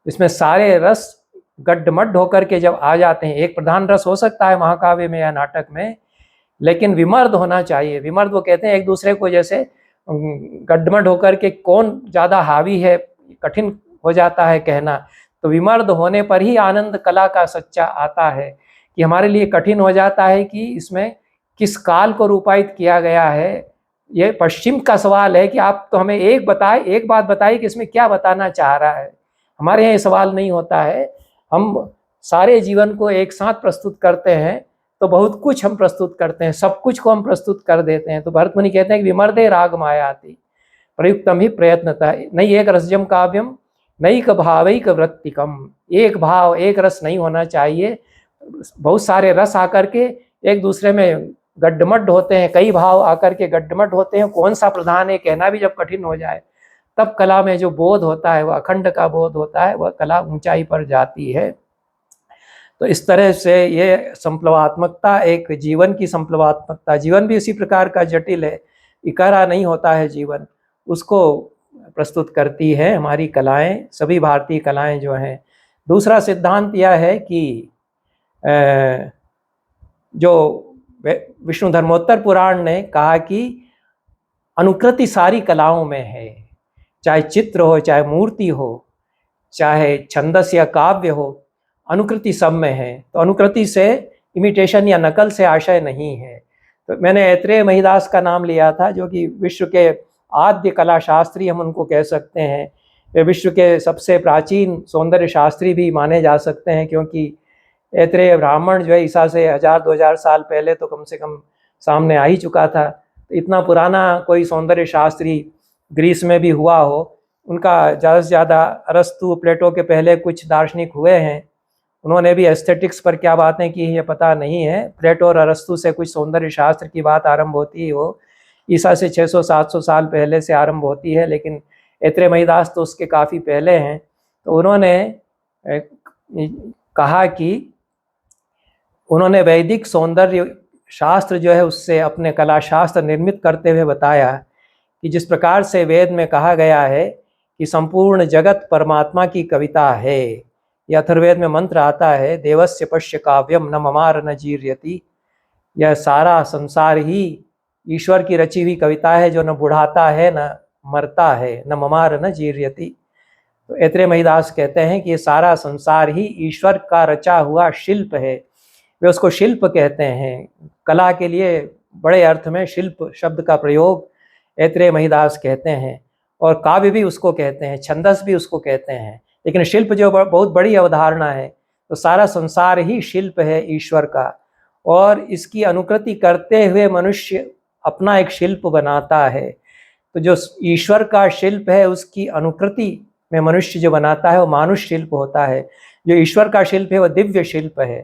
इसमें सारे रस गड्ढमड्ढ होकर के जब आ जाते हैं, एक प्रधान रस हो सकता है महाकाव्य में या नाटक में, लेकिन विमर्द होना चाहिए। विमर्द वो कहते हैं एक दूसरे को जैसे गड्ढमड्ढ होकर के कौन ज़्यादा हावी है, कठिन हो जाता है कहना। तो विमर्द होने पर ही आनंद कला का सच्चा आता है, कि हमारे लिए कठिन हो जाता है कि इसमें किस काल को रूपायित किया गया है। ये पश्चिम का सवाल है कि आप तो हमें एक बात बताइए कि इसमें क्या बताना चाह रहा है। हमारे यहाँ ये सवाल नहीं होता है। हम सारे जीवन को एक साथ प्रस्तुत करते हैं, तो बहुत कुछ हम प्रस्तुत करते हैं, सब कुछ को हम प्रस्तुत कर देते हैं। तो भरत मुनि कहते हैं कि विमर्दे राग मायाति प्रयुक्तम ही प्रयत्नता नई एक रसजम काव्यम नई क भावैक वृत्तिकम। एक भाव एक रस नहीं होना चाहिए, बहुत सारे रस आकर के एक दूसरे में गड्ढमड्ढ होते हैं, कई भाव आकर के गड्ढमड्ढ होते हैं। कौन सा प्रधान है कहना भी जब कठिन हो जाए, तब कला में जो बोध होता है वह अखंड का बोध होता है, वह कला ऊंचाई पर जाती है। तो इस तरह से ये संप्लवात्मकता, एक जीवन की संप्लवात्मकता, जीवन भी इसी प्रकार का जटिल है, इकहरा नहीं होता है जीवन, उसको प्रस्तुत करती है हमारी कलाएं, सभी भारतीय कलाएं जो हैं। दूसरा सिद्धांत यह है कि जो विष्णु धर्मोत्तर पुराण ने कहा कि अनुकृति सारी कलाओं में है, चाहे चित्र हो, चाहे मूर्ति हो, चाहे छंदस या काव्य हो, अनुकृति सब में है। तो अनुकृति से इमिटेशन या नकल से आशय नहीं है। तो मैंने ऐत्रेय महिदास का नाम लिया था, जो कि विश्व के आद्य कला शास्त्री हम उनको कह सकते हैं। वे विश्व के सबसे प्राचीन सौंदर्य शास्त्री भी माने जा सकते हैं, क्योंकि ऐत्रेय ब्राह्मण जो है ईसा से 1000-2000 साल पहले तो कम से कम सामने आ ही चुका था। तो इतना पुराना कोई सौंदर्य शास्त्री ग्रीस में भी हुआ हो, उनका ज़्यादा से ज़्यादा अरस्तु प्लेटो के पहले कुछ दार्शनिक हुए हैं, उन्होंने भी एस्थेटिक्स पर क्या बातें की ये पता नहीं है। प्लेटो और अरस्तु से कुछ सौंदर्य शास्त्र की बात आरंभ होती है, वो ईसा से 600-700 साल पहले से आरंभ होती है, लेकिन ऐत्रेय महिदास तो उसके काफ़ी पहले हैं। तो उन्होंने कहा कि उन्होंने वैदिक सौंदर्य शास्त्र जो है उससे अपने कला शास्त्र निर्मित करते हुए बताया कि जिस प्रकार से वेद में कहा गया है कि संपूर्ण जगत परमात्मा की कविता है, यह अथर्ववेद में मंत्र आता है, देवस्य पश्य काव्यम न ममार न जीर्यति। यह सारा संसार ही ईश्वर की रची हुई कविता है, जो न बुढ़ाता है न मरता है, न ममार न जीर्यति। तो ऐत्रेय महिदास कहते हैं कि ये सारा संसार ही ईश्वर का रचा हुआ शिल्प है। वे उसको शिल्प कहते हैं। कला के लिए बड़े अर्थ में शिल्प शब्द का प्रयोग ऐत्रेय महिदास कहते हैं, और काव्य भी उसको कहते हैं, छंदस भी उसको कहते हैं। लेकिन शिल्प जो बहुत बड़ी अवधारणा है, तो सारा संसार ही शिल्प है ईश्वर का। और इसकी अनुकृति करते हुए मनुष्य अपना एक शिल्प बनाता है। तो जो ईश्वर का शिल्प है उसकी अनुकृति में मनुष्य जो बनाता है वो मानुष शिल्प होता है। जो ईश्वर का शिल्प है वो दिव्य शिल्प है।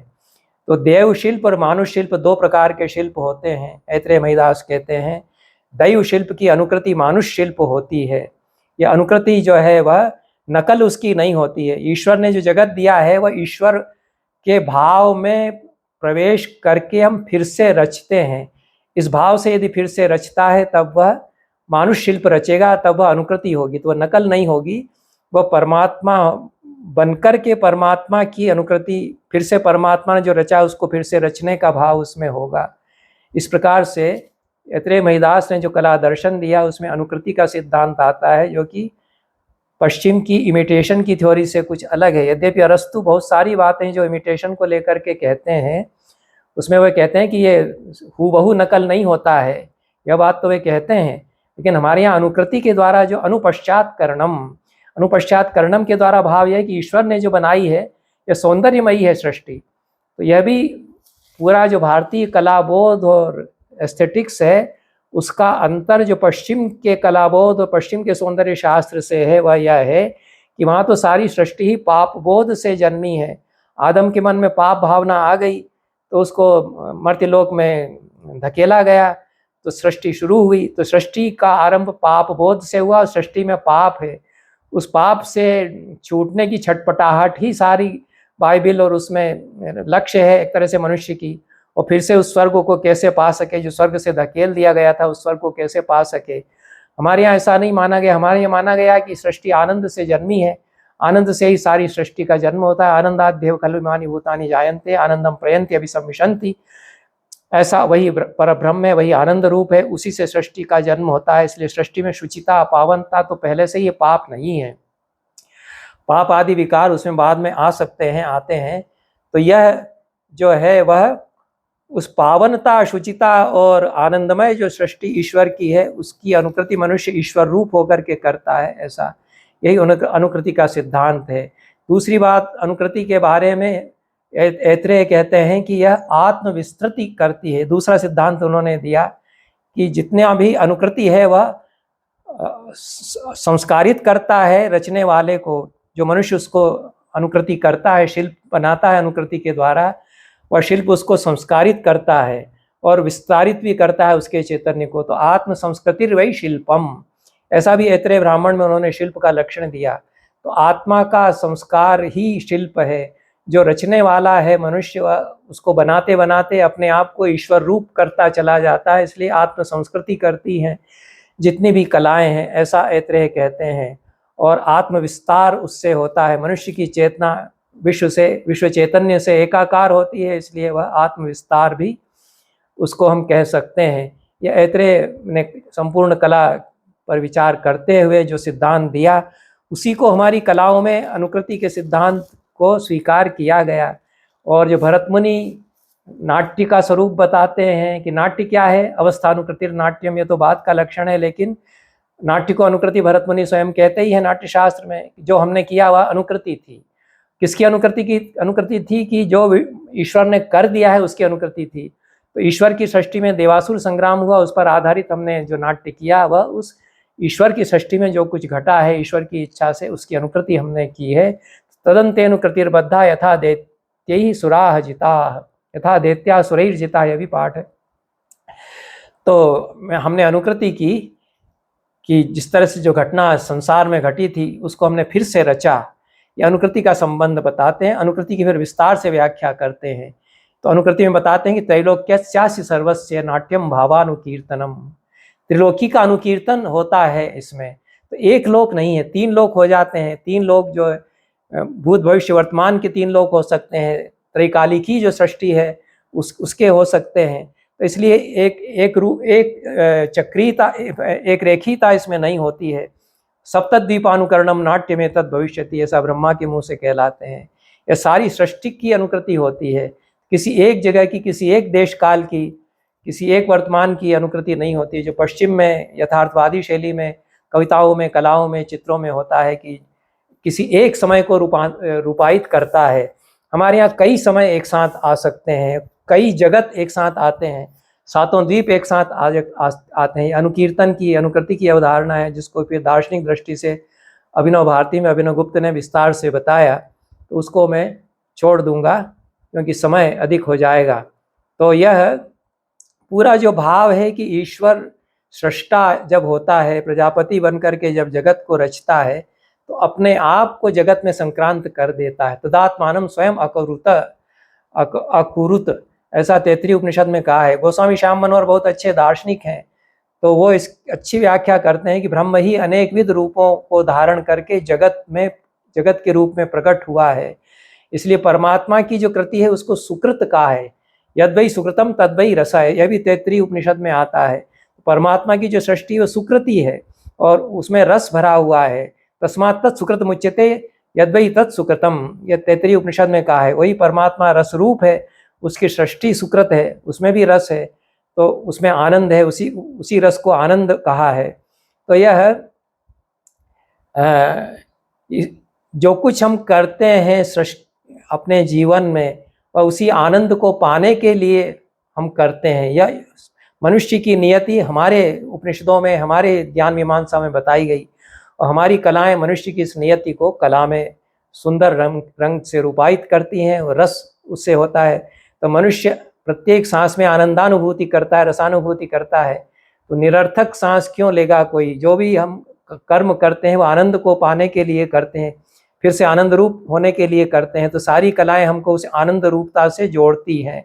तो देव शिल्प और मानुष शिल्प दो प्रकार के शिल्प होते हैं। ऐत्रेय महीदास कहते हैं दैव शिल्प की अनुकृति मानुष शिल्प होती है। यह अनुकृति जो है वह नकल उसकी नहीं होती है। ईश्वर ने जो जगत दिया है वह ईश्वर के भाव में प्रवेश करके हम फिर से रचते हैं। इस भाव से यदि फिर से रचता है तब वह मानुष शिल्प रचेगा, तब वह अनुकृति होगी, तो वह नकल नहीं होगी। वह परमात्मा बनकर के परमात्मा की अनुकृति, फिर से परमात्मा ने जो रचा उसको फिर से रचने का भाव उसमें होगा। इस प्रकार से ऐत्रेय महीदास ने जो कला दर्शन दिया उसमें अनुकृति का सिद्धांत आता है, जो कि पश्चिम की इमिटेशन की थ्योरी से कुछ अलग है। यद्यपि अरस्तु बहुत सारी बातें जो इमिटेशन को लेकर के कहते हैं उसमें वह कहते हैं कि ये हूबहू नकल नहीं होता है, यह बात तो वे कहते हैं, लेकिन हमारे यहाँ अनुकृति के द्वारा जो अनुपश्चात करणम के द्वारा भाव यह है कि ईश्वर ने जो बनाई है यह सौंदर्यमयी है सृष्टि। तो यह भी पूरा जो भारतीय कलाबोध और एस्थेटिक्स है उसका अंतर जो पश्चिम के कलाबोध और पश्चिम के सौंदर्य शास्त्र से है वह यह है कि वहाँ तो सारी सृष्टि ही पाप बोध से जन्मी है। आदम के मन में पाप भावना आ गई तो उसको मर्त्यलोक में धकेला गया, तो सृष्टि शुरू हुई। तो सृष्टि का आरंभ पाप बोध से हुआ, सृष्टि में पाप है, उस पाप से छूटने की छटपटाहट ही सारी बाइबिल और उसमें लक्ष्य है एक तरह से मनुष्य की। और फिर से उस स्वर्ग को कैसे पा सके, जो स्वर्ग से धकेल दिया गया था उस स्वर्ग को कैसे पा सके। हमारे यहाँ ऐसा नहीं माना गया, हमारे यहाँ माना गया कि सृष्टि आनंद से जन्मी है, आनंद से ही सारी सृष्टि का जन्म होता है। आनंदाद्येव खलु इमानि भूतानि जायन्ते आनंदम प्रयन्ति अभिसंविशन्ति। ऐसा वही परब्रह्म है, वही आनंद रूप है, उसी से सृष्टि का जन्म होता है। इसलिए सृष्टि में शुचिता पावनता तो पहले से ये पाप नहीं है, पाप आदि विकार उसमें बाद में आ सकते हैं, आते हैं। तो यह जो है वह उस पावनता शुचिता और आनंदमय जो सृष्टि ईश्वर की है उसकी अनुकृति मनुष्य ईश्वर रूप होकर के करता है। ऐसा यही अनुकृति का सिद्धांत है। दूसरी बात अनुकृति के बारे में ऐत्रेय कहते हैं कि यह आत्मविस्तृति करती है। दूसरा सिद्धांत उन्होंने दिया कि जितना भी अनुकृति है वह संस्कारित करता है रचने वाले को। जो मनुष्य उसको अनुकृति करता है, शिल्प बनाता है अनुकृति के द्वारा, वह शिल्प उसको संस्कारित करता है और विस्तारित भी करता है उसके चैतन्य को। तो आत्म संस्कृतिर वही शिल्पम, ऐसा भी ऐत्रेय ब्राह्मण में उन्होंने शिल्प का लक्षण दिया। तो आत्मा का संस्कार ही शिल्प है। जो रचने वाला है मनुष्य उसको बनाते बनाते अपने आप को ईश्वर रूप करता चला जाता है, इसलिए आत्म संस्कृति करती हैं जितनी भी कलाएं हैं, ऐसा ऐत्रेय कहते हैं। और आत्म विस्तार उससे होता है, मनुष्य की चेतना विश्व चैतन्य से एकाकार होती है, इसलिए वह आत्म विस्तार भी उसको हम कह सकते हैं। यह ऐत्रेय ने संपूर्ण कला पर विचार करते हुए जो सिद्धांत दिया उसी को हमारी कलाओं में अनुकृति के सिद्धांत को स्वीकार किया गया। और जो भरत मुनि नाट्य का स्वरूप बताते हैं कि नाट्य क्या है, अवस्थानुकृतिर नाट्यम, ये तो बात का लक्षण है, लेकिन नाट्य को अनुकृति भरत मुनि स्वयं कहते ही है नाट्य शास्त्र में। जो हमने किया वह अनुकृति थी। किसकी अनुकृति थी कि जो ईश्वर ने कर दिया है उसकी अनुकृति थी। तो ईश्वर की सृष्टि में देवासुर संग्राम हुआ, उस पर आधारित हमने जो नाट्य किया वह उस ईश्वर की सृष्टि में जो कुछ घटा है ईश्वर की इच्छा से उसकी अनुकृति हमने की है। तदन्तेनुकृतिर्बद्धा यथा दैत्यैः सुराः जिताः यथा दैत्याः सुरैर्जिताः, यह भी पाठ है। तो हमने अनुकृति की कि जिस तरह से जो घटना संसार में घटी थी उसको हमने फिर से रचा। ये अनुकृति का संबंध बताते हैं। अनुकृति की फिर विस्तार से व्याख्या करते हैं। तो अनुकृति में बताते हैं कि त्रैलोक्यस्यास्य सर्वस्य नाट्यम भावानुकीर्तनम, त्रिलोकी का अनुकीर्तन होता है इसमें। तो एक लोक नहीं है, तीन लोक हो जाते हैं। तीन लोक जो भूत भविष्य वर्तमान के तीन लोक हो सकते हैं, त्रैकालिकी जो सृष्टि है उसके हो सकते हैं। तो इसलिए एक चक्रीयता, एक रेखीयता इसमें नहीं होती है। सप्तद्वीपानुकरणम नाट्य में तद भविष्यति, ऐसा ब्रह्मा के मुंह से कहलाते हैं। यह सारी सृष्टि की अनुकृति होती है, किसी एक जगह की, किसी एक देश काल की, किसी एक वर्तमान की अनुकृति नहीं होती। जो पश्चिम में यथार्थवादी शैली में कविताओं में, कलाओं में, चित्रों में होता है कि किसी एक समय को रूपायित करता है। हमारे यहाँ कई समय एक साथ आ सकते हैं, कई जगत एक साथ आते हैं, सातों द्वीप एक साथ आते हैं। अनुकीर्तन की, अनुकृति की अवधारणा है, जिसको फिर दार्शनिक दृष्टि से अभिनव भारती में अभिनव गुप्त ने विस्तार से बताया, तो उसको मैं छोड़ दूंगा क्योंकि समय अधिक हो जाएगा। तो यह पूरा जो भाव है कि ईश्वर सृष्टा जब होता है, प्रजापति बनकर के जब जगत को रचता है, तो अपने आप को जगत में संक्रांत कर देता है। तदात्मानम स्वयं अकुरुत, ऐसा तैत्तिरीय उपनिषद में कहा है। गोस्वामी श्याम मनोहर बहुत अच्छे दार्शनिक हैं, तो वो इस अच्छी व्याख्या करते हैं कि ब्रह्म ही अनेकविध रूपों को धारण करके जगत के रूप में प्रकट हुआ है। इसलिए परमात्मा की जो कृति है उसको सुकृत कहा है। यद्वै सुकृतम तद्वै रस है, यह भी तैत्तिरीय उपनिषद में आता है। परमात्मा की जो सृष्टि वो सुकृति है और उसमें रस भरा हुआ है। तस्मात् तत् सुकृत मुच्यते यद्वै तत् सुकृतम, यह तैत्तिरीय उपनिषद में कहा है। वही परमात्मा रस रूप है, उसकी सृष्टि सुकृत है, उसमें भी रस है, तो उसमें आनंद है, उसी रस को आनंद कहा है। तो यह जो कुछ हम करते हैं अपने जीवन में, और उसी आनंद को पाने के लिए हम करते हैं। यह मनुष्य की नियति हमारे उपनिषदों में, हमारे ज्ञान मीमांसा में बताई गई, और हमारी कलाएं मनुष्य की इस नियति को कला में सुंदर रंग से रूपायित करती हैं, और रस उससे होता है। तो मनुष्य प्रत्येक सांस में आनंदानुभूति करता है, रसानुभूति करता है। तो निरर्थक सांस क्यों लेगा कोई? जो भी हम कर्म करते हैं वो आनंद को पाने के लिए करते हैं, फिर से आनंद रूप होने के लिए करते हैं। तो सारी कलाएं हमको उस आनंद रूपता से जोड़ती हैं।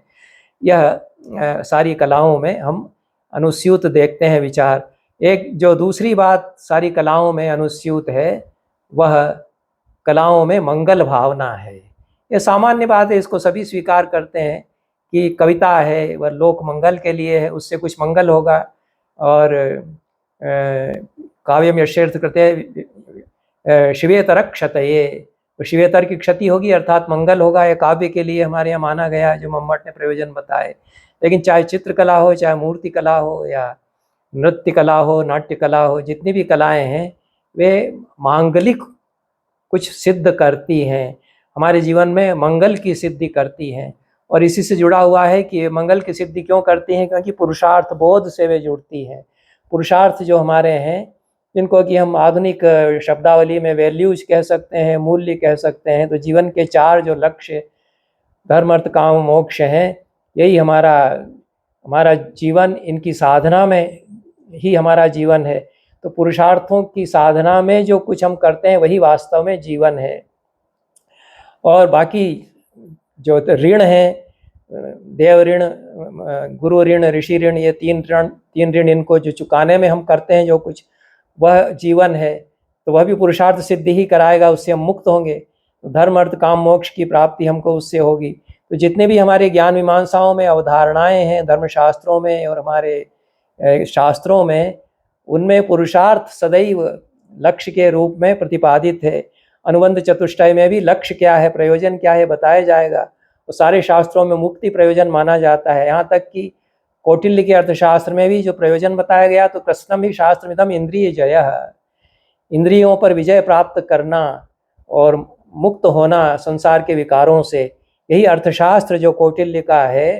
यह सारी कलाओं में हम अनुस्यूत देखते हैं विचार। एक जो दूसरी बात सारी कलाओं में अनुस्यूत है, वह कलाओं में मंगल भावना है। ये सामान्य बात है, इसको सभी स्वीकार करते हैं कि कविता है वह लोक मंगल के लिए है, उससे कुछ मंगल होगा। और काव्यम यश्यर्थ कृते शिवेतर क्षतये, तो शिवेतर की क्षति होगी अर्थात मंगल होगा। यह काव्य के लिए हमारे यहाँ माना गया, जो मम्मट ने प्रयोजन बताए। लेकिन चाहे चित्रकला हो, चाहे मूर्ति कला हो, या नृत्य कला हो, नाट्य कला हो, जितनी भी कलाएं हैं वे मांगलिक कुछ सिद्ध करती हैं, हमारे जीवन में मंगल की सिद्धि करती हैं। और इसी से जुड़ा हुआ है कि मंगल की सिद्धि क्यों करती हैं? क्योंकि पुरुषार्थ बोध से वे जुड़ती हैं। पुरुषार्थ जो हमारे हैं, जिनको कि हम आधुनिक शब्दावली में वैल्यूज कह सकते हैं, मूल्य कह सकते हैं, तो जीवन के 4 जो लक्ष्य धर्म अर्थ काम मोक्ष हैं, यही हमारा जीवन, इनकी साधना में ही हमारा जीवन है। तो पुरुषार्थों की साधना में जो कुछ हम करते हैं वही वास्तव में जीवन है। और बाकी जो ऋण है, देव ऋण, गुरु ऋण, ऋषि ऋण, ये तीन ऋण इनको जो चुकाने में हम करते हैं जो कुछ, वह जीवन है। तो वह भी पुरुषार्थ सिद्धि ही कराएगा, उससे हम मुक्त होंगे। तो धर्म अर्थ काम मोक्ष की प्राप्ति हमको उससे होगी। तो जितने भी हमारे ज्ञान मीमांसाओं में अवधारणाएं हैं, धर्मशास्त्रों में और हमारे शास्त्रों में, उनमें पुरुषार्थ सदैव लक्ष्य के रूप में प्रतिपादित है। अनुबंध चतुष्टय में भी लक्ष्य क्या है, प्रयोजन क्या है बताया जाएगा। तो सारे शास्त्रों में मुक्ति प्रयोजन माना जाता है। यहाँ तक कि कौटिल्य के अर्थशास्त्र में भी जो प्रयोजन बताया गया, तो कृष्णम ही शास्त्रमिदम इंद्रिय जयः, इंद्रियों पर विजय प्राप्त करना और मुक्त होना संसार के विकारों से, यही अर्थशास्त्र जो कौटिल्य का है,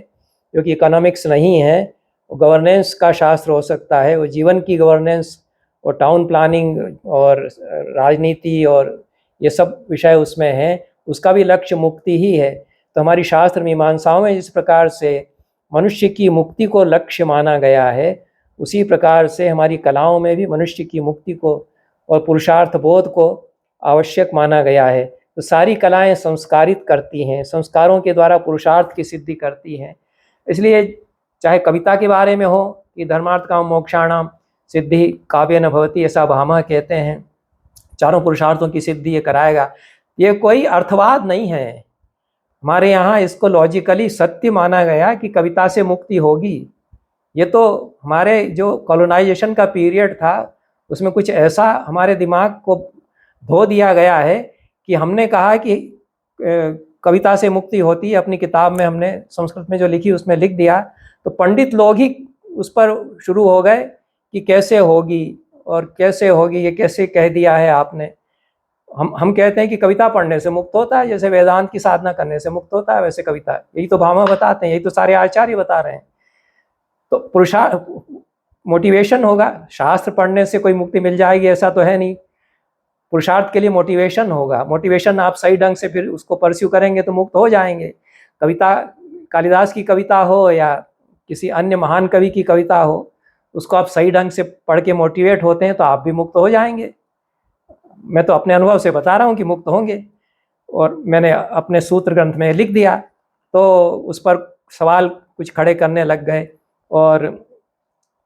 जो कि इकोनॉमिक्स नहीं है, वो गवर्नेंस का शास्त्र हो सकता है। वो जीवन की गवर्नेंस और टाउन प्लानिंग और राजनीति और ये सब विषय उसमें हैं। उसका भी लक्ष्य मुक्ति ही है। तो हमारी शास्त्र मीमांसाओं में जिस प्रकार से मनुष्य की मुक्ति को लक्ष्य माना गया है, उसी प्रकार से हमारी कलाओं में भी मनुष्य की मुक्ति को और पुरुषार्थ बोध को आवश्यक माना गया है। तो सारी कलाएं संस्कारित करती हैं, संस्कारों के द्वारा पुरुषार्थ की सिद्धि करती हैं। इसलिए चाहे कविता के बारे में हो कि धर्मार्थ काम मोक्षाणाम सिद्धि काव्य न भवति, ऐसा भामह कहते हैं, चारों पुरुषार्थों की सिद्धि ये कराएगा। ये कोई अर्थवाद नहीं है, हमारे यहाँ इसको लॉजिकली सत्य माना गया कि कविता से मुक्ति होगी। ये तो हमारे जो कॉलोनाइजेशन का पीरियड था, उसमें कुछ ऐसा हमारे दिमाग को धो दिया गया है कि हमने कहा कि कविता से मुक्ति होती है। अपनी किताब में हमने संस्कृत में जो लिखी उसमें लिख दिया, तो पंडित लोग ही उस पर शुरू हो गए कि कैसे होगी और कैसे होगी, ये कैसे कह दिया है आपने। हम कहते हैं कि कविता पढ़ने से मुक्त होता है, जैसे वेदांत की साधना करने से मुक्त होता है, वैसे कविता, यही तो भामा बताते हैं, यही तो सारे आचार्य बता रहे हैं। तो पुरुषार्थ मोटिवेशन होगा, शास्त्र पढ़ने से कोई मुक्ति मिल जाएगी ऐसा तो है नहीं। पुरुषार्थ के लिए मोटिवेशन होगा, मोटिवेशन आप सही ढंग से फिर उसको परस्यू करेंगे तो मुक्त हो जाएंगे। कविता, कालिदास की कविता हो या किसी अन्य महान कवि की कविता हो, उसको आप सही ढंग से पढ़ के मोटिवेट होते हैं तो आप भी मुक्त हो जाएंगे। मैं तो अपने अनुभव से बता रहा हूँ कि मुक्त होंगे, और मैंने अपने सूत्र ग्रंथ में लिख दिया, तो उस पर सवाल कुछ खड़े करने लग गए, और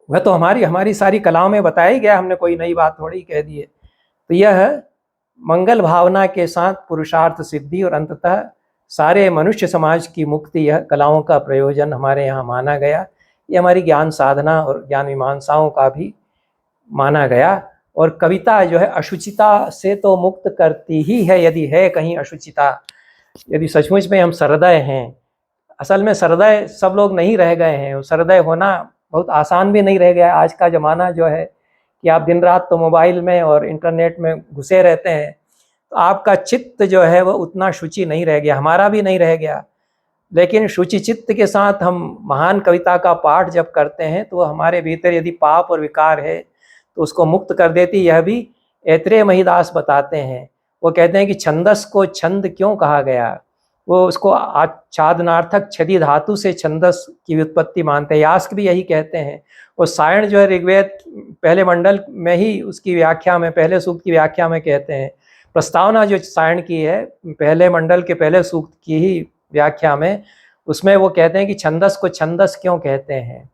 वह तो हमारी सारी कलाओं में बताया ही गया, हमने कोई नई बात थोड़ी कह दी है। तो यह मंगल भावना के साथ पुरुषार्थ सिद्धि और अंततः सारे मनुष्य समाज की मुक्ति, यह कलाओं का प्रयोजन हमारे यहाँ माना गया। ये हमारी ज्ञान साधना और ज्ञान मीमांसाओं का भी माना गया। और कविता जो है अशुचिता से तो मुक्त करती ही है, यदि है कहीं अशुचिता, यदि सचमुच में हम सहृदय हैं। असल में सहृदय सब लोग नहीं रह गए हैं, सहृदय होना बहुत आसान भी नहीं रह गया। आज का ज़माना जो है कि आप दिन रात तो मोबाइल में और इंटरनेट में घुसे रहते हैं, तो आपका चित्त जो है वह उतना शुचि नहीं रह गया, हमारा भी नहीं रह गया। लेकिन शुचि चित्त के साथ हम महान कविता का पाठ जब करते हैं तो हमारे भीतर यदि पाप और विकार है तो उसको मुक्त कर देती। यह भी ऐत्रेय महिदास बताते हैं। वो कहते हैं कि छंदस को छंद क्यों कहा गया, वो उसको आच्छादनार्थक छदि धातु से छंदस की व्युत्पत्ति मानते हैं। यास्क भी यही कहते हैं। और सायण जो है ऋग्वेद पहले मंडल में ही उसकी व्याख्या में, पहले सूक्त की व्याख्या में कहते हैं, प्रस्तावना जो सायण की है पहले मंडल के पहले सूक्त की ही व्याख्या में, उसमें वो कहते हैं कि छंदस को छंदस क्यों कहते हैं।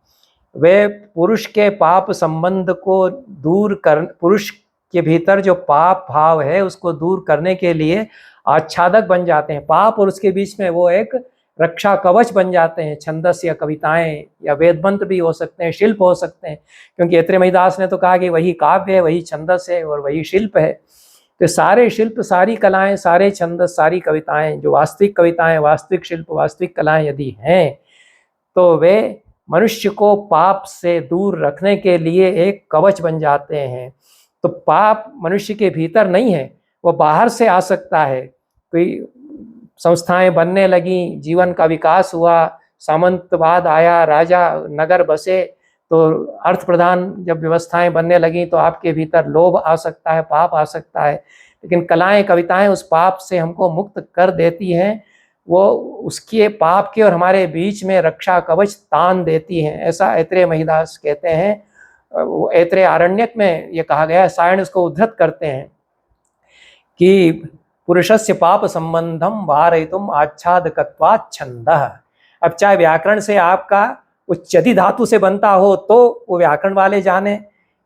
वे पुरुष के पाप संबंध को दूर कर, पुरुष के भीतर जो पाप भाव है उसको दूर करने के लिए आच्छादक बन जाते हैं। पाप और उसके बीच में वो एक रक्षा कवच बन जाते हैं। छंदस या कविताएं या वेद मंत्र भी हो सकते हैं, शिल्प हो सकते हैं, क्योंकि ऐत्रेय महिदास ने तो कहा कि वही काव्य है, वही छंदस है और वही शिल्प है। तो सारे शिल्प, सारी कलाएं, सारे छंदस, सारी कविताएं, जो वास्तविक कविताएं, वास्तविक शिल्प, वास्तविक कलाएं यदि हैं तो वे मनुष्य को पाप से दूर रखने के लिए एक कवच बन जाते हैं। तो पाप मनुष्य के भीतर नहीं है, वो बाहर से आ सकता है। कोई संस्थाएं बनने लगी, जीवन का विकास हुआ, सामंतवाद आया, राजा नगर बसे, तो अर्थ प्रधान जब व्यवस्थाएं बनने लगी तो आपके भीतर लोभ आ सकता है, पाप आ सकता है। लेकिन कलाएं, कविताएं उस पाप से हमको मुक्त कर देती हैं। वो उसके पाप के और हमारे बीच में रक्षा कवच तान देती हैं, ऐसा ऐत्रेय महिदास कहते हैं। वो ऐत्रेय आरण्यक में ये कहा गया है। सायण उसको उद्धृत करते हैं कि पुरुषस्य पाप संबंधम वारयितुम आच्छादकत्वात् छंदः। अब चाहे व्याकरण से आपका उच्चधि धातु से बनता हो तो वो व्याकरण वाले जाने,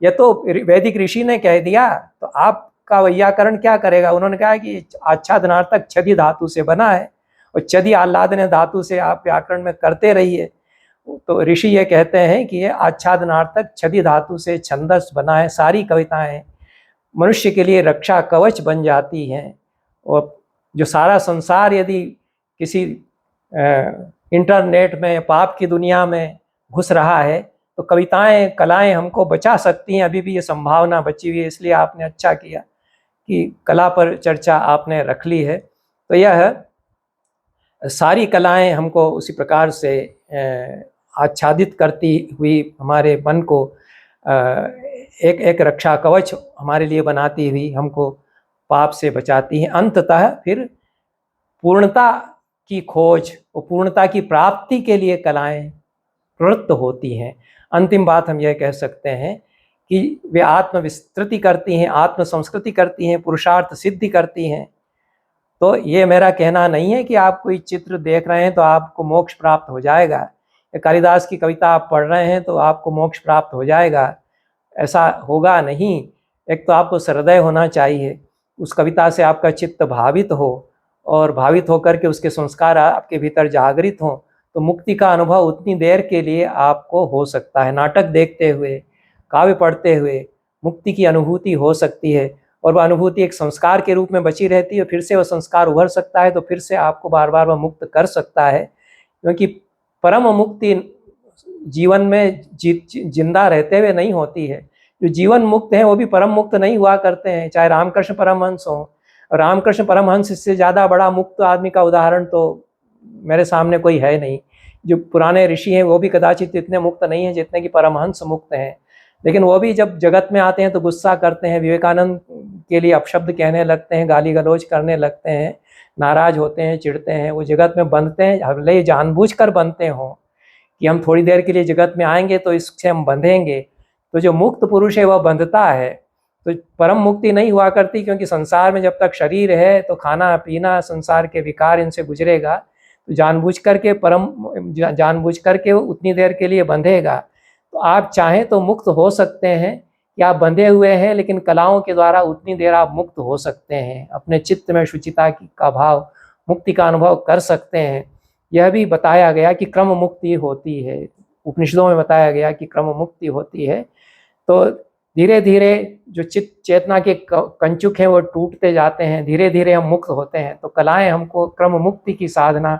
ये तो वैदिक ऋषि ने कह दिया तो आपका व्याकरण क्या करेगा। उन्होंने कहा कि आच्छादनार्थक छदि धातु से बना है, और छदि आह्लादन धातु से आप व्याकरण में करते रहिए। तो ऋषि ये कहते हैं कि ये आच्छादनार्थक छदि धातु से छंदस बना है। सारी कविताएं मनुष्य के लिए रक्षा कवच बन जाती हैं। और जो सारा संसार यदि किसी इंटरनेट में, पाप की दुनिया में घुस रहा है तो कविताएं, कलाएं हमको बचा सकती हैं। अभी भी ये संभावना बची हुई है, इसलिए आपने अच्छा किया कि कला पर चर्चा आपने रख ली है। तो यह सारी कलाएं हमको उसी प्रकार से आच्छादित करती हुई हमारे मन को एक एक रक्षा कवच हमारे लिए बनाती हुई हमको पाप से बचाती हैं। अंततः फिर पूर्णता की खोज और पूर्णता की प्राप्ति के लिए कलाएं प्रवृत्त होती हैं। अंतिम बात हम यह कह सकते हैं कि वे आत्मविस्तृति करती हैं, आत्म संस्कृति करती हैं, पुरुषार्थ सिद्धि करती हैं। तो ये मेरा कहना नहीं है कि आप कोई चित्र देख रहे हैं तो आपको मोक्ष प्राप्त हो जाएगा, या कालिदास की कविता आप पढ़ रहे हैं तो आपको मोक्ष प्राप्त हो जाएगा, ऐसा होगा नहीं। एक तो आपको सहृदय होना चाहिए, उस कविता से आपका चित्त भावित हो, और भावित होकर के उसके संस्कार आपके भीतर जागृत हों, तो मुक्ति का अनुभव उतनी देर के लिए आपको हो सकता है। नाटक देखते हुए, काव्य पढ़ते हुए मुक्ति की अनुभूति हो सकती है, और वह अनुभूति एक संस्कार के रूप में बची रहती है। फिर से वह संस्कार उभर सकता है, तो फिर से आपको बार बार वह मुक्त कर सकता है। क्योंकि परम मुक्ति जीवन में जिंदा रहते हुए नहीं होती है। जो जीवन मुक्त हैं वो भी परम मुक्त नहीं हुआ करते हैं, चाहे रामकृष्ण परमहंस हों, रामकृष्ण परमहंस से ज़्यादा बड़ा मुक्त आदमी का उदाहरण तो मेरे सामने कोई है नहीं। जो पुराने ऋषि हैं वो भी कदाचित इतने मुक्त नहीं हैं जितने कि परमहंस मुक्त हैं, लेकिन वो भी जब जगत में आते हैं तो गुस्सा करते हैं, विवेकानंद के लिए अपशब्द कहने लगते हैं, गाली गलौज करने लगते हैं, नाराज होते हैं, चिढ़ते हैं। वो जगत में बंधते हैं, भले ही जानबूझकर बंधते हों कि हम थोड़ी देर के लिए जगत में आएंगे तो इससे हम बंधेंगे। तो जो मुक्त पुरुष है वह बंधता है, तो परम मुक्ति नहीं हुआ करती, क्योंकि संसार में जब तक शरीर है तो खाना पीना संसार के विकार इनसे गुजरेगा, तो जानबूझ करके वो उतनी देर के लिए बंधेगा। तो आप चाहें तो मुक्त हो सकते हैं, या आप बंधे हुए हैं लेकिन कलाओं के द्वारा उतनी देर आप मुक्त हो सकते हैं, अपने चित्त में शुचिता का भाव, मुक्ति का अनुभव कर सकते हैं। यह भी बताया गया कि क्रम मुक्ति होती है, उपनिषदों में बताया गया कि क्रम मुक्ति होती है। तो धीरे धीरे जो चित्त चेतना के कंचुक हैं वो टूटते जाते हैं, धीरे धीरे हम मुक्त होते हैं। तो कलाएं हमको क्रम मुक्ति की साधना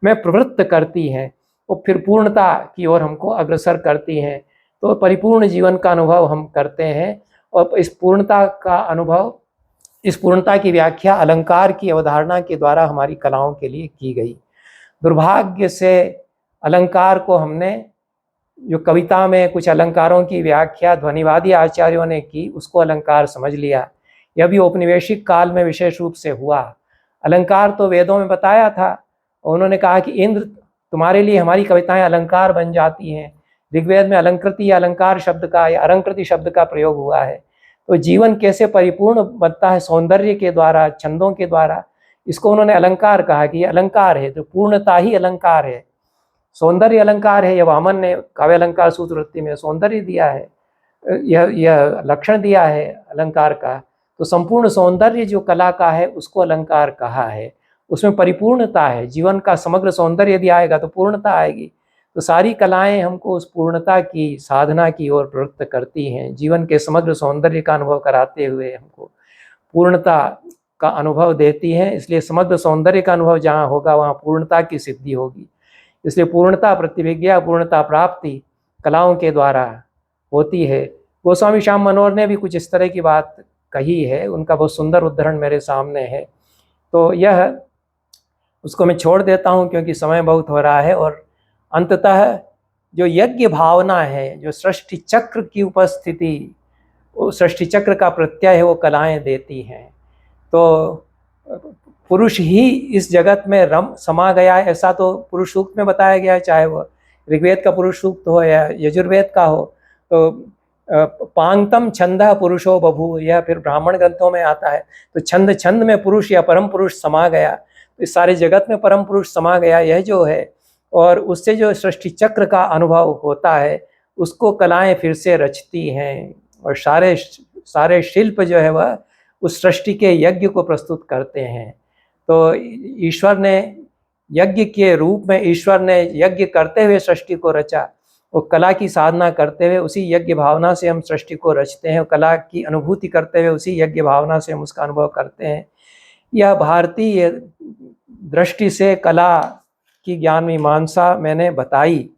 में प्रवृत्त करती हैं, वो फिर पूर्णता की ओर हमको अग्रसर करती हैं। तो परिपूर्ण जीवन का अनुभव हम करते हैं, और इस पूर्णता का अनुभव, इस पूर्णता की व्याख्या अलंकार की अवधारणा के द्वारा हमारी कलाओं के लिए की गई। दुर्भाग्य से अलंकार को हमने, जो कविता में कुछ अलंकारों की व्याख्या ध्वनिवादी आचार्यों ने की, उसको अलंकार समझ लिया। यह भी औपनिवेशिक काल में विशेष रूप से हुआ। अलंकार तो वेदों में बताया था, उन्होंने कहा कि इंद्र तुम्हारे लिए हमारी कविताएं अलंकार बन जाती हैं। ऋग्वेद में अलंकृति या अलंकार शब्द का या अलंकृति शब्द का प्रयोग हुआ है। तो जीवन कैसे परिपूर्ण बनता है सौंदर्य के द्वारा, छंदों के द्वारा, इसको उन्होंने अलंकार कहा कि ये अलंकार है। तो पूर्णता ही अलंकार है, सौंदर्य अलंकार है। यह वामन ने काव्य अलंकार सूत्रवृत्ति में सौंदर्य दिया है, यह लक्षण दिया है अलंकार का। तो संपूर्ण सौंदर्य जो कला का है उसको अलंकार कहा है, उसमें परिपूर्णता है। जीवन का समग्र सौंदर्य यदि आएगा तो पूर्णता आएगी। तो सारी कलाएं हमको उस पूर्णता की साधना की ओर प्रवृत्त करती हैं, जीवन के समग्र सौंदर्य का अनुभव कराते हुए हमको पूर्णता का अनुभव देती हैं। इसलिए समग्र सौंदर्य का अनुभव जहाँ होगा वहाँ पूर्णता की सिद्धि होगी। इसलिए पूर्णता प्रतिभिज्ञा, पूर्णता प्राप्ति कलाओं के द्वारा होती है। गोस्वामी श्याम मनोहर ने भी कुछ इस तरह की बात कही है, उनका बहुत सुंदर उद्धरण मेरे सामने है। तो यह उसको मैं छोड़ देता हूँ क्योंकि समय बहुत हो रहा है। और अंततः जो यज्ञ भावना है, जो सृष्टि चक्र की उपस्थिति, वो सृष्टि चक्र का प्रत्यय है, वो कलाएं देती हैं। तो पुरुष ही इस जगत में समा गया है, ऐसा तो पुरुष सूक्त में बताया गया है, चाहे वो ऋग्वेद का पुरुष सूक्त हो या यजुर्वेद का हो। तो पांगतम छंदः पुरुषो बभू, यह फिर ब्राह्मण ग्रंथों में आता है। तो छंद छंद में पुरुष या परम पुरुष समा गया, तो इस सारे जगत में परम पुरुष समा गया, यह जो है। और उससे जो सृष्टि चक्र का अनुभव होता है उसको कलाएं फिर से रचती हैं, और सारे शिल्प जो है वह उस सृष्टि के यज्ञ को प्रस्तुत करते हैं। तो ईश्वर ने यज्ञ के रूप में, ईश्वर ने यज्ञ करते हुए सृष्टि को रचा, वो कला की साधना करते हुए उसी यज्ञ भावना से हम सृष्टि को रचते हैं, और कला की अनुभूति करते हुए उसी यज्ञ भावना से हम उसका अनुभव करते हैं। यह भारतीय दृष्टि से कला की ज्ञान मीमांसा मैंने बताई,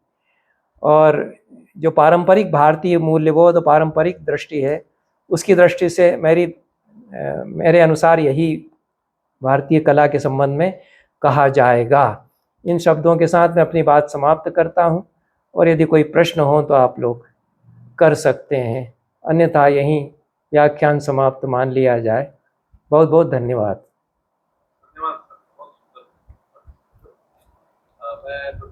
और जो पारंपरिक भारतीय मूल्यबोध पारंपरिक दृष्टि है उसकी दृष्टि से मेरे अनुसार यही भारतीय कला के संबंध में कहा जाएगा। इन शब्दों के साथ मैं अपनी बात समाप्त करता हूँ, और यदि कोई प्रश्न हो तो आप लोग कर सकते हैं, अन्यथा यहीं व्याख्यान समाप्त मान लिया जाए। बहुत बहुत धन्यवाद। धन्यवाद सर, बहुत सुंदर। मैं